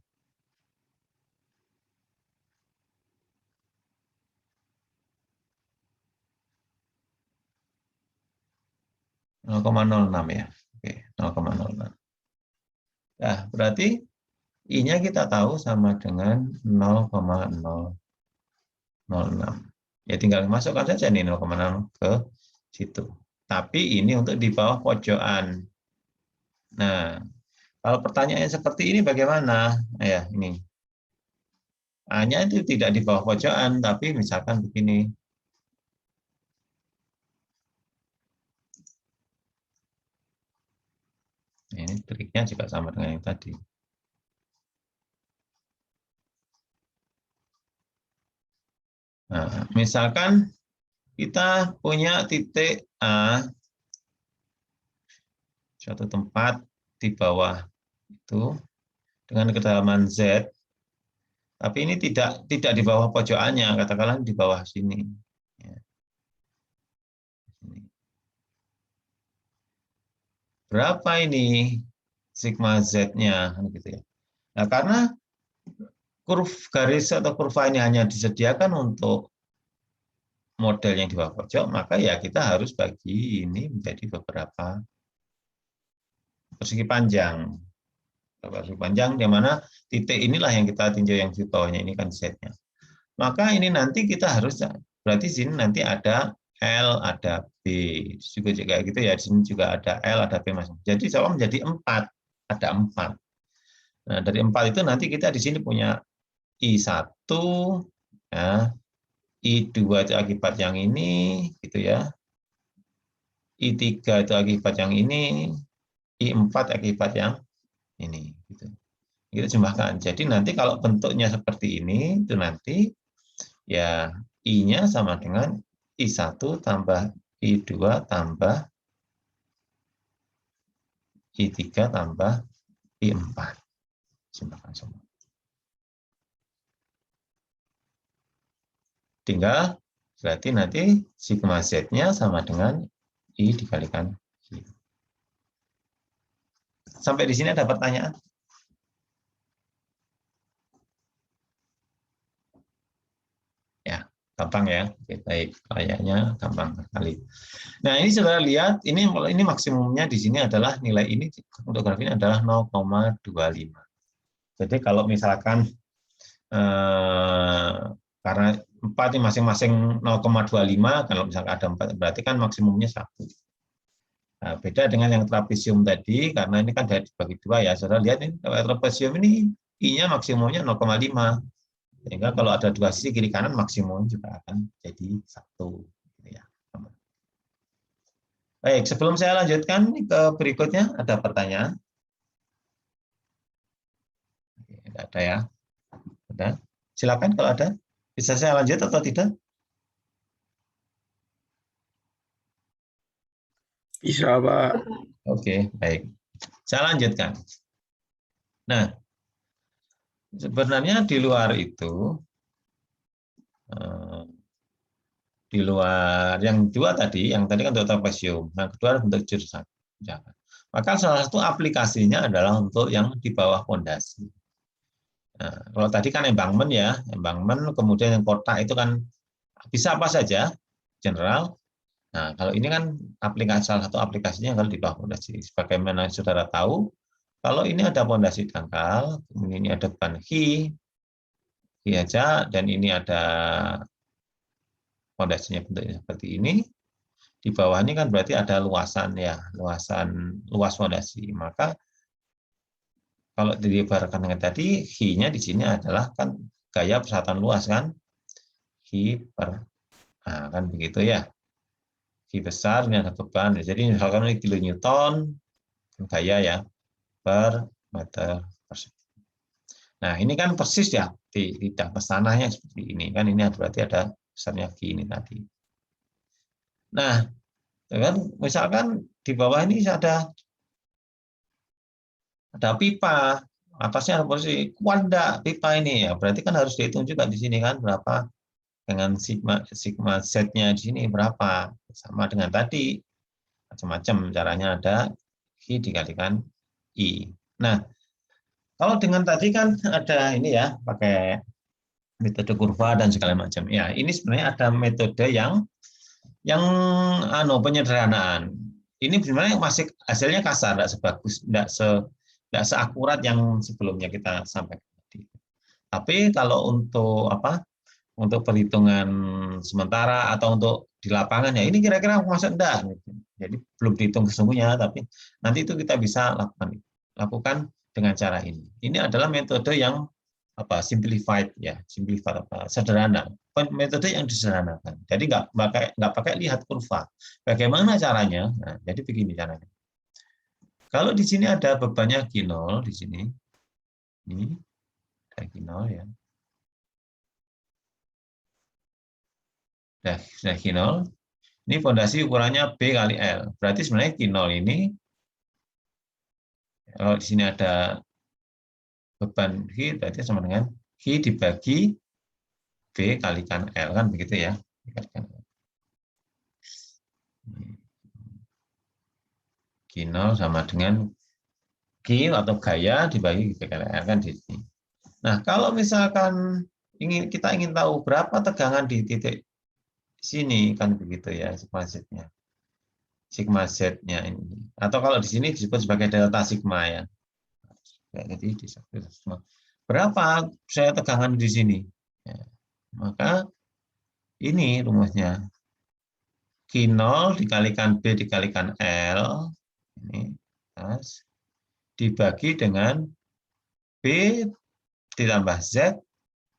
S1: 0,06 ya. Oke, 0,06. Nah, berarti I-nya kita tahu sama dengan 0,006. Ya tinggal masukkan saja nih 0,6 ke situ. Tapi ini untuk di bawah pojokan. Nah, kalau pertanyaannya seperti ini bagaimana? Ya, ini. A-nya itu tidak di bawah pojokan, tapi misalkan begini. Ini triknya juga sama dengan yang tadi. Nah, misalkan kita punya titik A, suatu tempat di bawah itu dengan kedalaman Z, tapi ini tidak di bawah pojokannya, katakanlah di bawah sini. Berapa ini sigma Z-nya? Gitu ya. Nah, karena garis atau kurva ini hanya disediakan untuk model yang di bawah pojok, maka ya kita harus bagi ini menjadi beberapa persegi panjang. Persegi panjang di mana titik inilah yang kita tinjau yang di bawahnya, ini kan Z-nya. Maka ini nanti kita harus, berarti sini nanti ada L, ada B. Juga gitu ya, di sini juga ada L, ada B masing. Jadi jawab menjadi 4, ada 4. Nah, dari 4 itu nanti kita di sini punya I1, ya, I2 itu akibat yang ini, gitu ya. I3 itu akibat yang ini, I4 akibat yang ini. Gitu. Kita jumlahkan. Jadi nanti kalau bentuknya seperti ini, itu nanti ya I-nya sama dengan I1 tambah I2 tambah I3 tambah I4. Jumlahkan semua. Tinggal berarti nanti sigma Z-nya sama dengan I dikalikan I. Sampai di sini ada pertanyaan? Ya, gampang ya. Oke, baik, kayaknya gampang sekali. Nah, ini saudara lihat, ini maksimumnya di sini adalah nilai ini untuk graf ini adalah 0,25. Jadi kalau misalkan karena 4 ini masing-masing 0,25, kalau misalkan ada 4 berarti kan maksimumnya 1. Nah, beda dengan yang trapesium tadi, karena ini kan dibagi 2 ya. Saudara lihat ini, trapesium ini I-nya maksimumnya 0,5. Sehingga kalau ada 2 sisi kiri kanan, maksimum juga akan jadi 1. Ya. Baik, sebelum saya lanjutkan ke berikutnya, ada pertanyaan? Tidak ada ya? Ada? Silakan kalau ada. Bisa saya lanjut atau tidak?
S2: Bisa, Pak.
S1: Oke, baik. Saya lanjutkan. Nah, sebenarnya di luar itu, di luar yang 2 tadi, yang tadi kan untuk trapesium, yang kedua untuk jurusan. Maka salah satu aplikasinya adalah untuk yang di bawah fondasi. Nah, kalau tadi kan embankment ya, embankment, kemudian yang kotak itu kan bisa apa saja, general. Nah, kalau ini kan salah satu aplikasinya kalau di bawah fondasi. Sebagaimana saudara tahu, kalau ini ada fondasi dangkal, kemudian ini ada beban Hi aja, dan ini ada fondasinya bentuknya seperti ini. Di bawah ini kan berarti ada luasan ya, luas fondasi. Maka kalau diibaratkan dengan tadi, Hi-nya di sini adalah kan gaya persatuan luas kan, Hi per, nah kan begitu ya. Hi besar, ini ada beban. Jadi misalkan ini kilonewton, gaya ya, per meter persegi. Nah ini kan persis ya, tidak pesanahnya seperti ini. Kan ini berarti ada besarnya Hi ini tadi. Nah, kan misalkan di bawah ini ada pipa, atasnya ada posisi kuanda pipa ini ya, berarti kan harus dihitung juga di sini kan berapa dengan sigma Z-nya di sini berapa, sama dengan tadi macam-macam caranya, ada I dikalikan I. Nah, kalau dengan tadi kan ada ini ya, pakai metode kurva dan segala macam. Ya, ini sebenarnya ada metode yang penyederhanaan. Ini sebenarnya masih hasilnya kasar, tidak sebagus, tidak seakurat yang sebelumnya kita sampaikan tadi. Tapi kalau untuk untuk perhitungan sementara atau untuk di lapangan ya ini kira-kira masuk enggak. Jadi belum dihitung sesungguhnya, tapi nanti itu kita bisa lakukan dengan cara ini. Ini adalah metode yang simplified ya, sederhana. Metode yang disederhanakan. Jadi nggak pakai lihat kurva. Bagaimana caranya? Nah, jadi begini caranya. Kalau di sini ada bebannya G0 di sini, ini ada G0 ya. Nah, G0, ini fondasi ukurannya B kali L. Berarti sebenarnya G0 ini, kalau di sini ada beban G, berarti sama dengan G dibagi B kalikan L, kan begitu ya. G0 sama dengan G atau gaya dibagi B kali L, kan di sini. Nah, kalau misalkan kita ingin tahu berapa tegangan di titik sini, kan begitu ya, sigma Z-nya ini. Atau kalau di sini disebut sebagai delta sigma ya. Jadi berapa saya tegangan di sini? Ya. Maka ini rumusnya. Q0 dikalikan B dikalikan L, ini, dibagi dengan B ditambah Z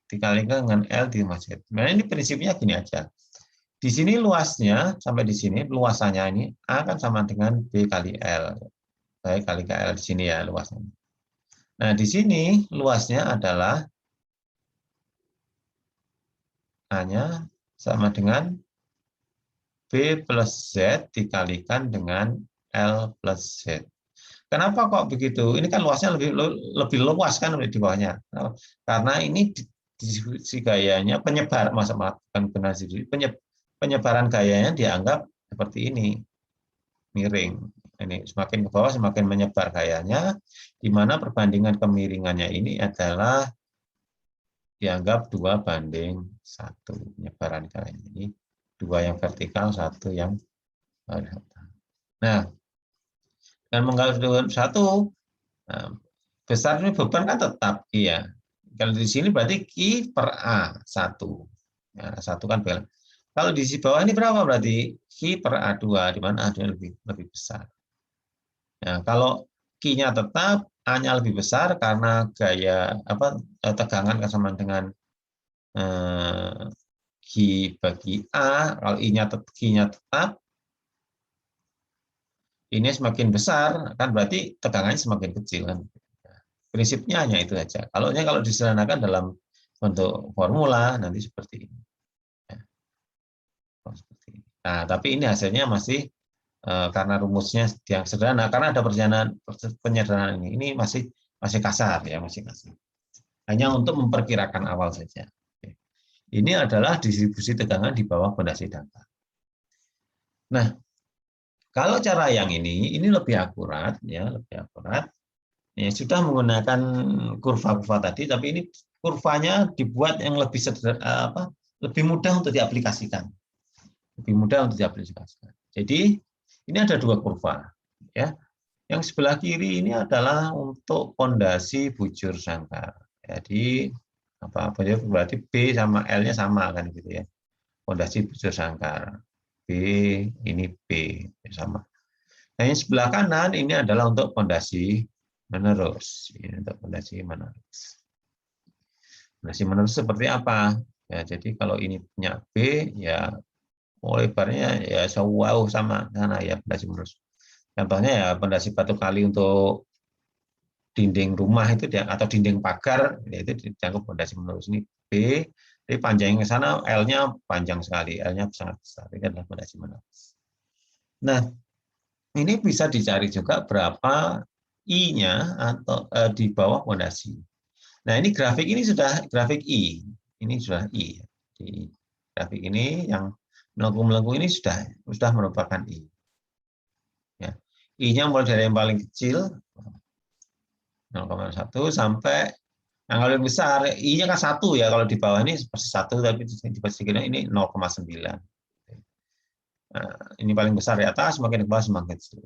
S1: dikalikan dengan L ditambah Z. Nah, ini prinsipnya gini aja. Di sini luasnya, sampai di sini, luasannya ini A kan sama dengan B kali L. Baik kali KL di sini ya luasnya. Nah, di sini luasnya adalah A-nya sama dengan B plus Z dikalikan dengan L plus Z. Kenapa kok begitu? Ini kan luasnya lebih luas kan di bawahnya. Karena ini si gayanya penyebar, penyebaran gayanya dianggap seperti ini, miring. Ini semakin ke bawah semakin menyebar gayanya, di mana perbandingan kemiringannya ini adalah dianggap 2:1 penyebaran gayanya. Ini 2 yang vertikal, 1 yang horizontal. Nah, dan menggaris 1, nah, besar ini beban kan tetap iya. Kalau di sini berarti Q per A 1. Ya, 1 kan begal. Kalau di sisi bawah ini berapa berarti Q per A2, di mana A2 lebih besar. Nah, kalau Q-nya tetap, A-nya lebih besar karena gaya tegangan sama dengan Q bagi A. Kalau Q-nya tetap, ini semakin besar, kan berarti tegangannya semakin kecil kan. Prinsipnya hanya itu saja. Kalau disederhanakan dalam bentuk formula nanti seperti ini. Nah, tapi ini hasilnya masih karena rumusnya yang sederhana, karena ada penyederhanaan ini masih kasar ya, masih kasar. Hanya untuk memperkirakan awal saja. Ini adalah distribusi tegangan di bawah pondasi dangkal. Nah, kalau cara yang ini lebih akurat ya, lebih akurat. Ya, sudah menggunakan kurva-kurva tadi, tapi ini kurvanya dibuat yang lebih sederhana, lebih mudah untuk diaplikasikan. Lebih mudah untuk diaplikasikan. Jadi ini ada 2 kurva ya. Yang sebelah kiri ini adalah untuk pondasi bujur sangkar. Jadi berarti B sama L-nya sama kan gitu ya. Pondasi bujur sangkar. B ini B sama. Nah, yang sebelah kanan ini adalah untuk pondasi menerus. Ini untuk pondasi menerus. Pondasi menerus seperti apa? Ya, jadi kalau ini punya B ya lebarnya ya sewauh sama sana ya pondasi menerus. Contohnya ya pondasi batu kali untuk dinding rumah itu atau dinding pagar itu dianggap pondasi menerus. Ini B, tapi panjangnya ke sana L-nya panjang sekali, L-nya sangat besar. Ini adalah pondasi menerus. Nah, ini bisa dicari juga berapa I-nya atau di bawah pondasi. Nah, ini grafik ini sudah grafik I. Ini sudah I. Di grafik ini yang melengkung-melengkung ini sudah merupakan I. Ya. I-nya mulai dari yang paling kecil 0,1 sampai yang paling besar. I-nya kan 1 ya, kalau di bawah ini seperti 1 tapi di bagian ini 0,9. Nah, ini paling besar di atas, semakin ke bawah semakin kecil.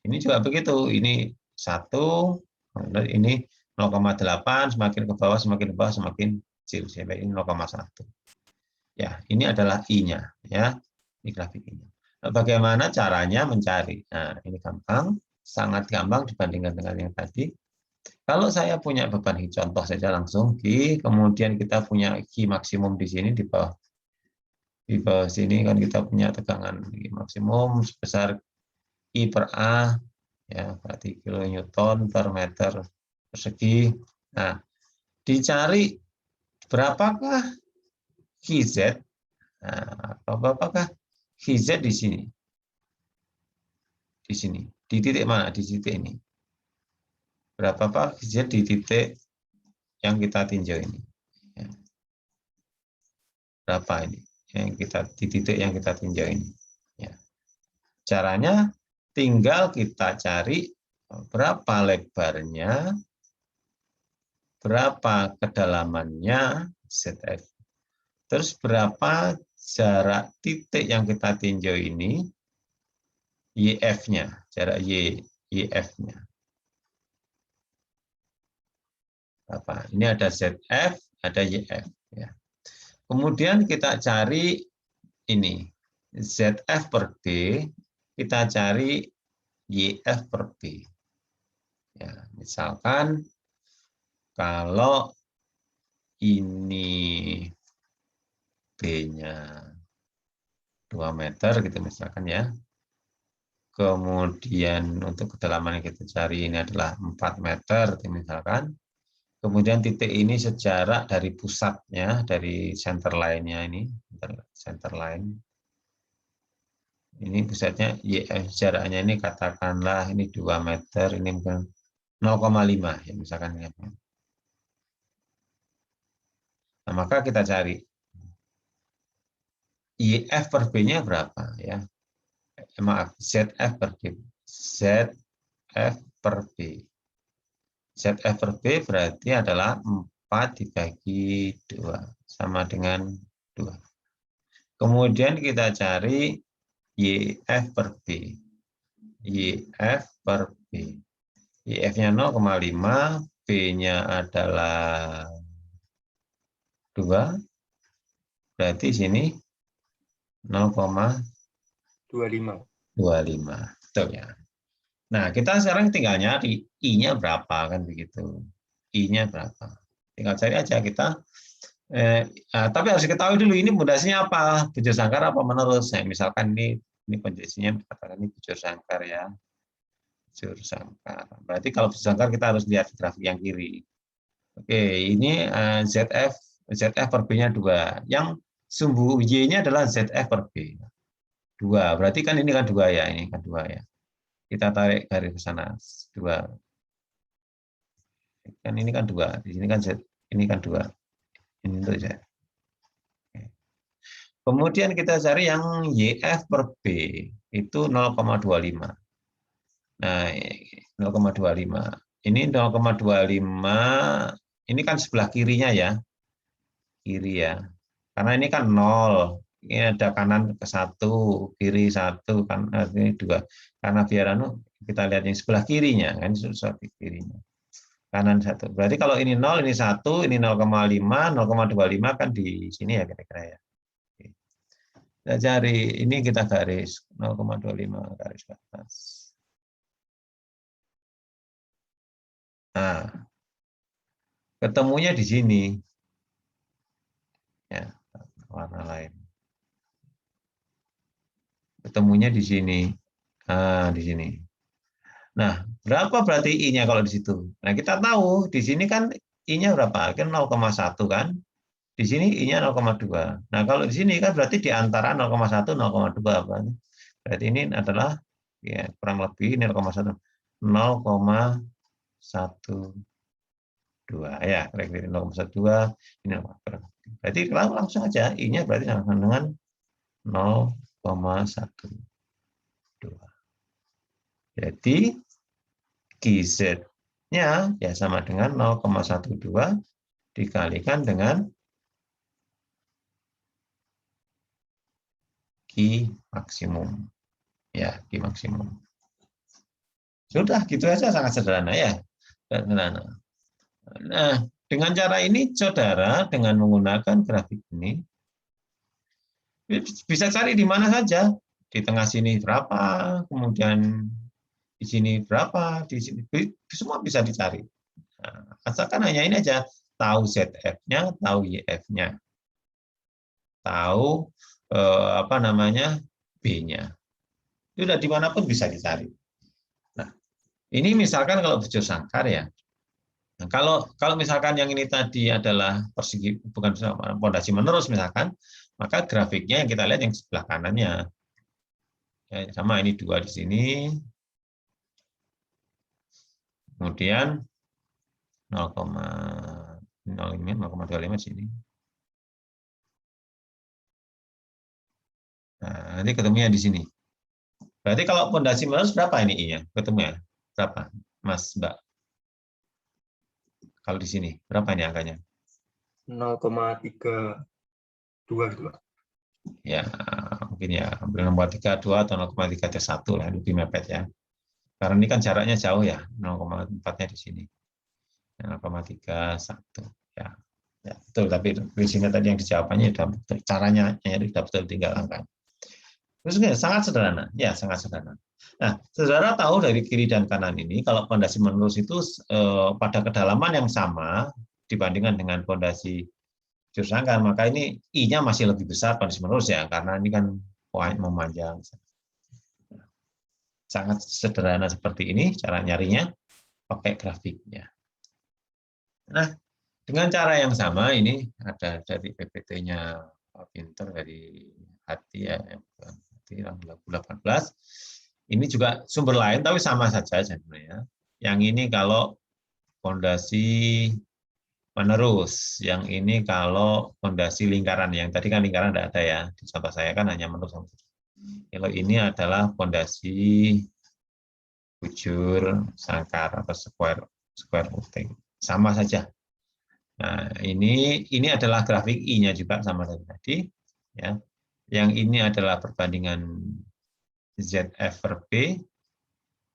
S1: Ini juga begitu. Ini 1, ini 0,8, semakin ke bawah semakin kecil. Sampai ini 0,1. Ya, ini adalah I-nya ya. Ini grafik I-nya. Nah, bagaimana caranya mencari? Nah, ini gampang, sangat gampang dibandingkan dengan yang tadi. Kalau saya punya beban Q, contoh saja langsung Q, kemudian kita punya Q maksimum di sini di bawah sini kan kita punya tegangan maksimum sebesar I per A ya, berarti kilonewton per meter persegi. Nah, dicari berapakah QZ? Nah, berapakah QZ di sini? Di sini. Di titik mana? Di titik ini. Berapakah QZ di titik yang kita tinjau ini? Ya. Berapa ini? Di titik yang kita tinjau ini. Ya. Caranya tinggal kita cari berapa lebarnya, berapa kedalamannya ZF, terus berapa jarak titik yang kita tinjau ini, YF-nya, jarak YF-nya. Berapa? Ini ada ZF, ada YF. Ya. Kemudian kita cari ini, ZF per B, kita cari YF per B. Ya, misalkan kalau ini B-nya 2 meter gitu misalkan ya. Kemudian untuk kedalaman yang kita cari ini adalah 4 meter misalkan. Kemudian titik ini sejarak dari pusatnya, dari center line-nya ini, center line. Ini pusatnya YF, jaraknya ini katakanlah ini 2 meter, ini mungkin 0,5 ya misalkan. Nah, maka kita cari YF per B-nya berapa ya? Maaf, ZF per B. ZF per B. ZF per B berarti adalah 4 dibagi 2, sama dengan 2. Kemudian kita cari YF per B. YF per B. YF-nya 0,5, B-nya adalah 2, berarti sini 0,25.
S2: 25.
S1: Betul ya. Nah, kita sekarang tinggal nyari I-nya berapa, kan begitu. I-nya berapa. Tinggal cari aja kita. Tapi harus diketahui dulu ini pondasinya apa, bujur sangkar apa menerus. Nah, misalkan ini pondasinya katakan ini bujur sangkar ya. Bujur sangkar. Berarti kalau bujur sangkar kita harus lihat grafik yang kiri. Oke, ini ZF per B-nya 2. Yang sumbu Y-nya adalah ZF per B. 2. Berarti kan ini kan 2 ya, ini kan 2 ya. Kita tarik garis ke sana 2. Kan ini kan 2, di sini kan Z, ini kan 2. Ini untuk Z. Kemudian kita cari yang YF per B itu 0,25. Nah, 0,25. Ini 0,25 ini kan sebelah kirinya ya. Kiri ya. Karena ini kan 0. Ini ada kanan ke 1, kiri 1, kan ini 2. Karena biar kita lihat yang sebelah kirinya kan sebelah kirinya. Kanan 1. Berarti kalau ini 0, ini 1, ini 0,5, 0,25 kan di sini ya kira-kira ya. Kita cari, ini kita garis 0,25 garis ke atas. Nah, ketemunya di sini. Ya, warna lain. Ketemunya di sini. Nah, di sini. Nah, berapa berarti I-nya kalau di situ? Nah, kita tahu di sini kan I-nya berapa? Kan 0,1 kan? Di sini I-nya 0,2. Nah, kalau di sini kan berarti di antara 0,1 0,2 berarti ini adalah ya kurang lebih ini 0,1 0,12 ya, kira-kira 0,12 ini 0,1. Berarti langsung aja I-nya berarti sama dengan 0,12. Jadi GZ-nya ya sama dengan 0,12 dikalikan dengan Q maksimum. Ya, Q maksimum. Sudah, gitu aja, sangat sederhana ya. Sederhana. Nah, dengan cara ini, saudara, dengan menggunakan grafik ini, bisa cari di mana saja. Di tengah sini berapa, kemudian di sini berapa, di sini semua bisa dicari. Nah, asalkan hanya ini aja, tahu ZF-nya, tahu YF-nya, tahu B-nya. Sudah dimanapun bisa dicari. Nah, ini misalkan kalau bujur sangkar ya. Nah, kalau misalkan yang ini tadi adalah persegi, bukan pondasi menerus misalkan, maka grafiknya yang kita lihat yang sebelah kanannya. Ya, sama ini 2 di sini. Kemudian 0,25 sini. Nah, nanti ketemunya di sini. Berarti kalau pondasi menerus berapa ini I-nya? Ketemunya berapa, Mas, Mbak? Kalau di sini berapa ini angkanya?
S2: 0,32.
S1: Ya, mungkin ya 0,32 atau 0,31 lah, lebih mepet ya. Karena ini kan jaraknya jauh ya, 0,4-nya di sini. 0,31 ya. Ya, betul, tapi di sini tadi yang dijawabannya sudah betul. Caranya sudah betul, tinggal angka. Sangat sederhana, ya sangat sederhana. Nah, saudara tahu dari kiri dan kanan ini, kalau pondasi menerus itu pada kedalaman yang sama dibandingkan dengan pondasi jurus sangkar, maka ini I-nya masih lebih besar pondasi menerus ya, karena ini kan memanjang. Sangat sederhana seperti ini cara nyarinya, pakai grafiknya. Nah, dengan cara yang sama ini ada dari PPT-nya Pak Pinter dari Hati ya, Hati 2018. Ini juga sumber lain tapi sama saja sebenarnya. Yang ini kalau fondasi menerus, yang ini kalau fondasi lingkaran. Yang tadi kan lingkaran tidak ada ya. Di contoh saya kan hanya menerus. Kalau ini adalah fondasi bujur sangkar atau square footing. Sama saja. Nah, ini adalah grafik I-nya juga sama tadi ya. Yang ini adalah perbandingan ZF per B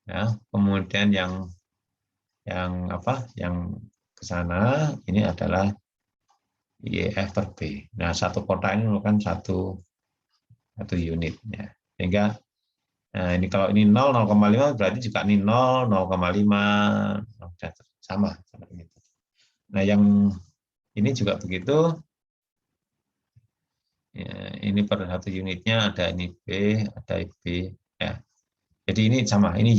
S1: ya. Kemudian yang ke sana ini adalah YF per B. Nah, satu kotak ini merupakan satu unit ya. Sehingga nah ini kalau ini 0, 0,5 berarti juga ini 0, 0,5 sama seperti itu. Nah, yang ini juga begitu. Ya, ini per satu unitnya ada ini B, ada B ya. Jadi ini sama, ini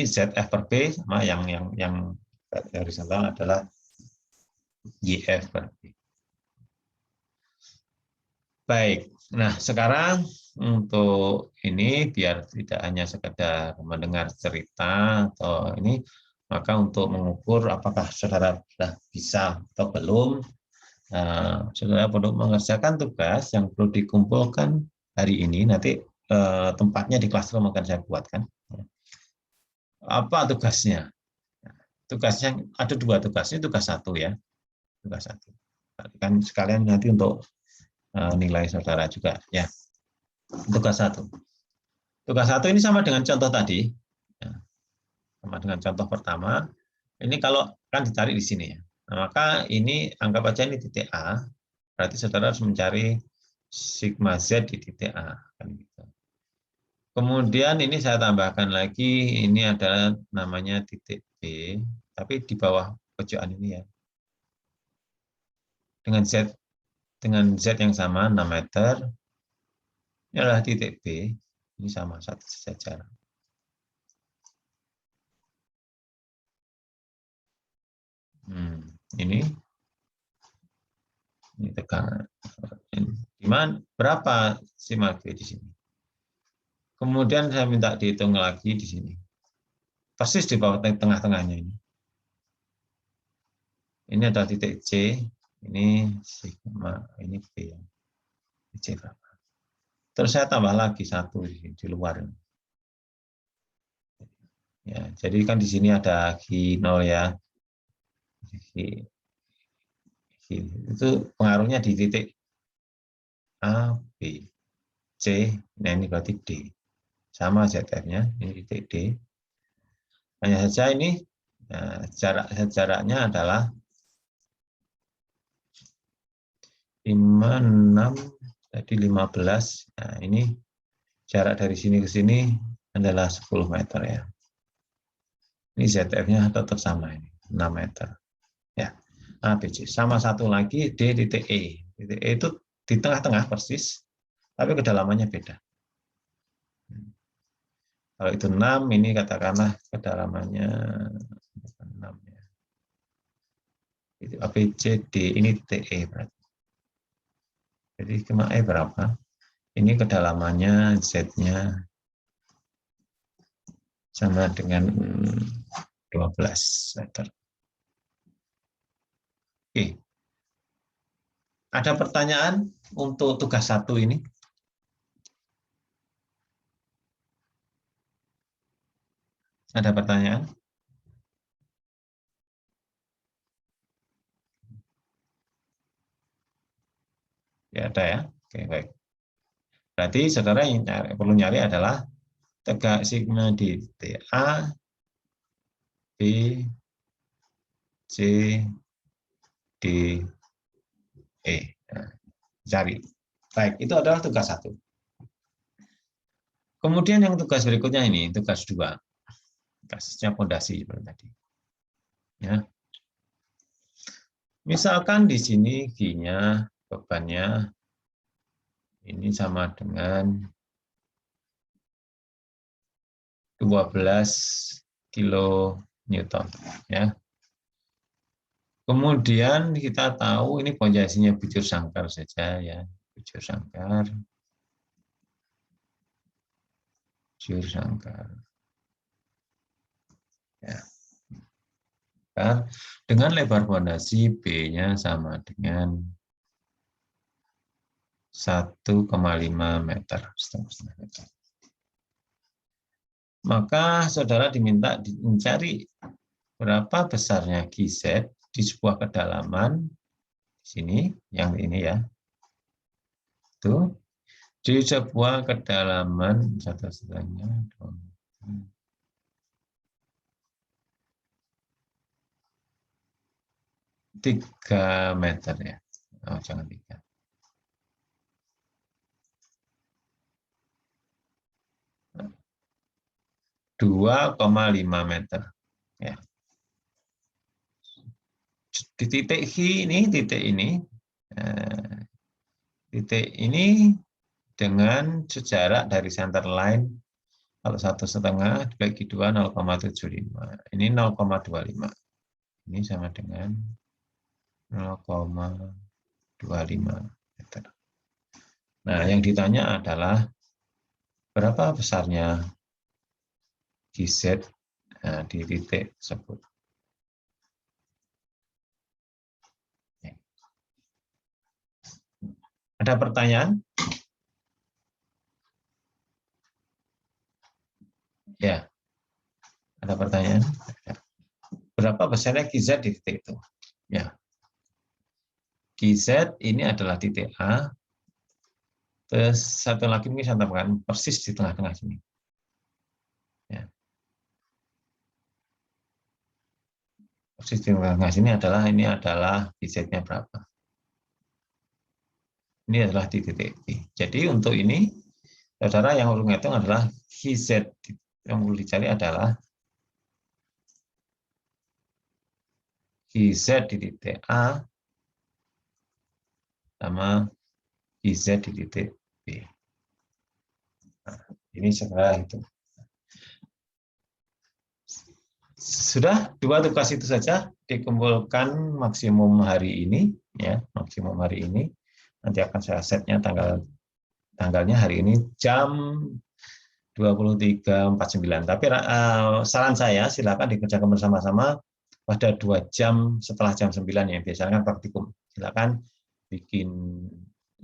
S1: ZF per B sama yang horizontal adalah YF per B. Baik. Nah, sekarang untuk ini biar tidak hanya sekedar mendengar cerita atau ini, maka untuk mengukur apakah saudara sudah bisa atau belum, saudara perlu mengerjakan tugas yang perlu dikumpulkan hari ini. Nanti tempatnya di classroom akan saya buatkan. Apa tugasnya? Tugasnya ada 2 tugas. Ini tugas 1 ya. Tugas 1. Kan sekalian nanti untuk nilai saudara juga ya. Tugas 1. Tugas 1 ini sama dengan contoh tadi. Ya. Sama dengan contoh pertama. Ini kalau kan dicari di sini ya. Nah, maka ini anggap aja ini titik A. Berarti saudara harus mencari sigma Z di titik A. Kan gitu. Kemudian ini saya tambahkan lagi, ini adalah namanya titik B, tapi di bawah pojokan ini ya. Dengan Z yang sama 6 meter, ini adalah titik B, ini sama satu sejajar. Ini tegangan. Gimana? Berapa sigma B di sini? Kemudian saya minta dihitung lagi di sini. Persis di bawah tengah-tengahnya ini. Ini ada titik C, ini sigma, ini B. C berapa? Terus saya tambah lagi 1 di luar. Ya, jadi kan di sini ada G0 ya. Itu pengaruhnya di titik A, B, C, nah ini berarti D. Sama ZF-nya, ini titik D. Hanya saja ini jaraknya adalah 5, 6, tadi 15. Nah, ini jarak dari sini ke sini adalah 10 meter ya. Ini ZF-nya tetap sama ini, 6 meter. Ya, ABC. Sama satu lagi D titik E. Titik E itu di tengah-tengah persis, tapi kedalamannya beda. Kalau itu 6, ini katakanlah kedalamannya 6 ya. Itu ABCD, ini TE berarti. Jadi kema E berapa? Ini kedalamannya Z-nya sama dengan 12 meter. Oke. Ada pertanyaan untuk tugas 1 ini? Ada pertanyaan? Ya ada ya. Oke, baik. Berarti saudara yang perlu nyari adalah tegak sigma di TA, B, C, D, E. Nah, cari. Baik, itu adalah tugas 1. Kemudian yang tugas berikutnya ini, tugas 2. Kasusnya fondasi seperti tadi. Ya. Misalkan di sini G-nya, bebannya ini sama dengan 12 kilonewton. Ya. Kemudian kita tahu ini pondasinya bujur sangkar saja ya, bujur sangkar. Bujur sangkar. Ya. Dengan lebar fondasi B-nya sama dengan 1,5 meter, setengah meter. Maka saudara diminta mencari berapa besarnya GZ di sebuah kedalaman di sini, yang ini ya. Itu di sebuah kedalaman 1,5 3 meter ya. Oh, jangan 3. 2,5 meter. Ya. Di titik titik ini dengan sejarak dari center line, kalau 1,5 dibagi 2 0,75. Ini 0,25. Ini sama dengan 0,25 meter. Nah, yang ditanya adalah berapa besarnya GZ di titik tersebut. Ada pertanyaan? Ya, ada pertanyaan? Berapa besarnya GZ di titik itu? Ya, GZ ini adalah titik A. Terus satu lagi mungkin saya tambahkan persis di tengah-tengah sini. Ya. Persis di tengah-tengah sini ini adalah GZ-nya berapa? Ini adalah di titik B. Jadi untuk ini, saudara yang perlu menghitung adalah GZ yang perlu dicari adalah GZ di titik A sama GZ di titik B. Nah, ini segera itu. Sudah 2 tugas itu saja dikumpulkan maksimum hari ini, ya maksimum hari ini. Nanti akan saya setnya tanggalnya hari ini jam 23.49. Tapi saran saya silakan dikerjakan bersama-sama pada 2 jam setelah jam 9 ya. Biasanya kan praktikum. Silakan bikin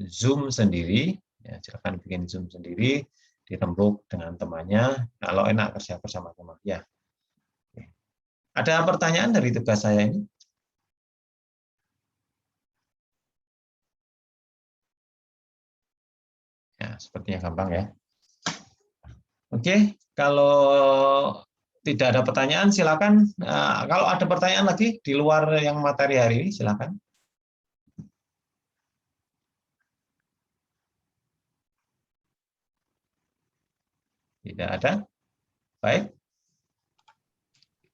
S1: Zoom sendiri, ya, silakan bikin Zoom sendiri, dirembuk dengan temannya. Kalau enak kerja bersama-sama, ya. Ada pertanyaan dari tugas saya ini? Ya, sepertinya gampang ya. Oke, kalau tidak ada pertanyaan, silakan. Kalau ada pertanyaan lagi di luar yang materi hari ini, silakan. Tidak ada? Baik.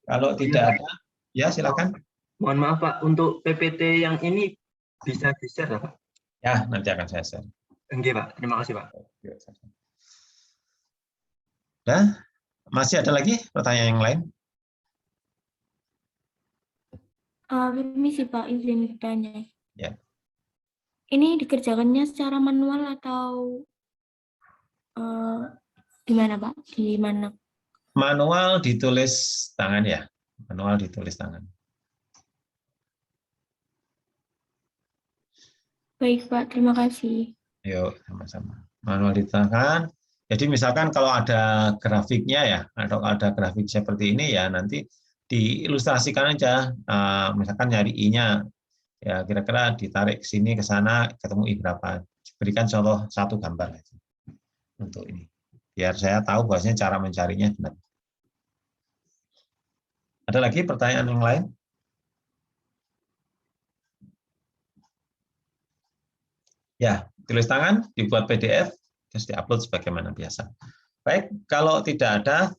S1: Kalau tidak ada, ya silakan.
S2: Mohon maaf Pak, untuk PPT yang ini bisa di-share Pak?
S1: Ya, nanti akan saya share.
S2: Oke Pak, terima kasih Pak.
S1: Nah, masih ada lagi pertanyaan yang lain?
S3: Permisi Pak, izin bertanya.
S1: Ya.
S3: Ini dikerjakannya secara manual atau gimana Pak? Di mana?
S1: Manual ditulis tangan ya, manual ditulis tangan.
S3: Baik Pak, terima kasih.
S1: Yuk, sama-sama. Manual di tangan. Jadi misalkan kalau ada grafiknya ya, atau ada grafik seperti ini ya, nanti diilustrasikan aja. Misalkan nyari I-nya, ya kira-kira ditarik ke sini, ke sana, ketemu I berapa. Berikan contoh satu gambar aja untuk ini. Biar saya tahu bahwasanya cara mencarinya benar. Ada lagi pertanyaan yang lain? Ya, tulis tangan, dibuat PDF, terus diupload sebagaimana biasa. Baik, kalau tidak ada,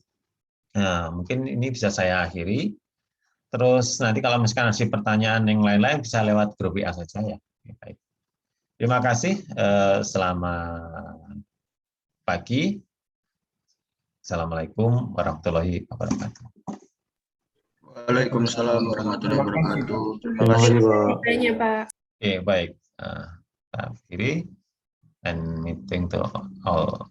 S1: nah, mungkin ini bisa saya akhiri. Terus nanti kalau misalkan ada pertanyaan yang lain-lain bisa lewat grup WA saja ya. Oke, baik. Terima kasih. Selamat pagi. Assalamualaikum warahmatullahi wabarakatuh.
S4: Waalaikumsalam warahmatullahi wabarakatuh. Terima
S5: Terima
S4: kasih.
S5: kasih, Pak.
S6: Banyak, Pak.
S1: Oke, baik. Kita akhiri and meeting to all.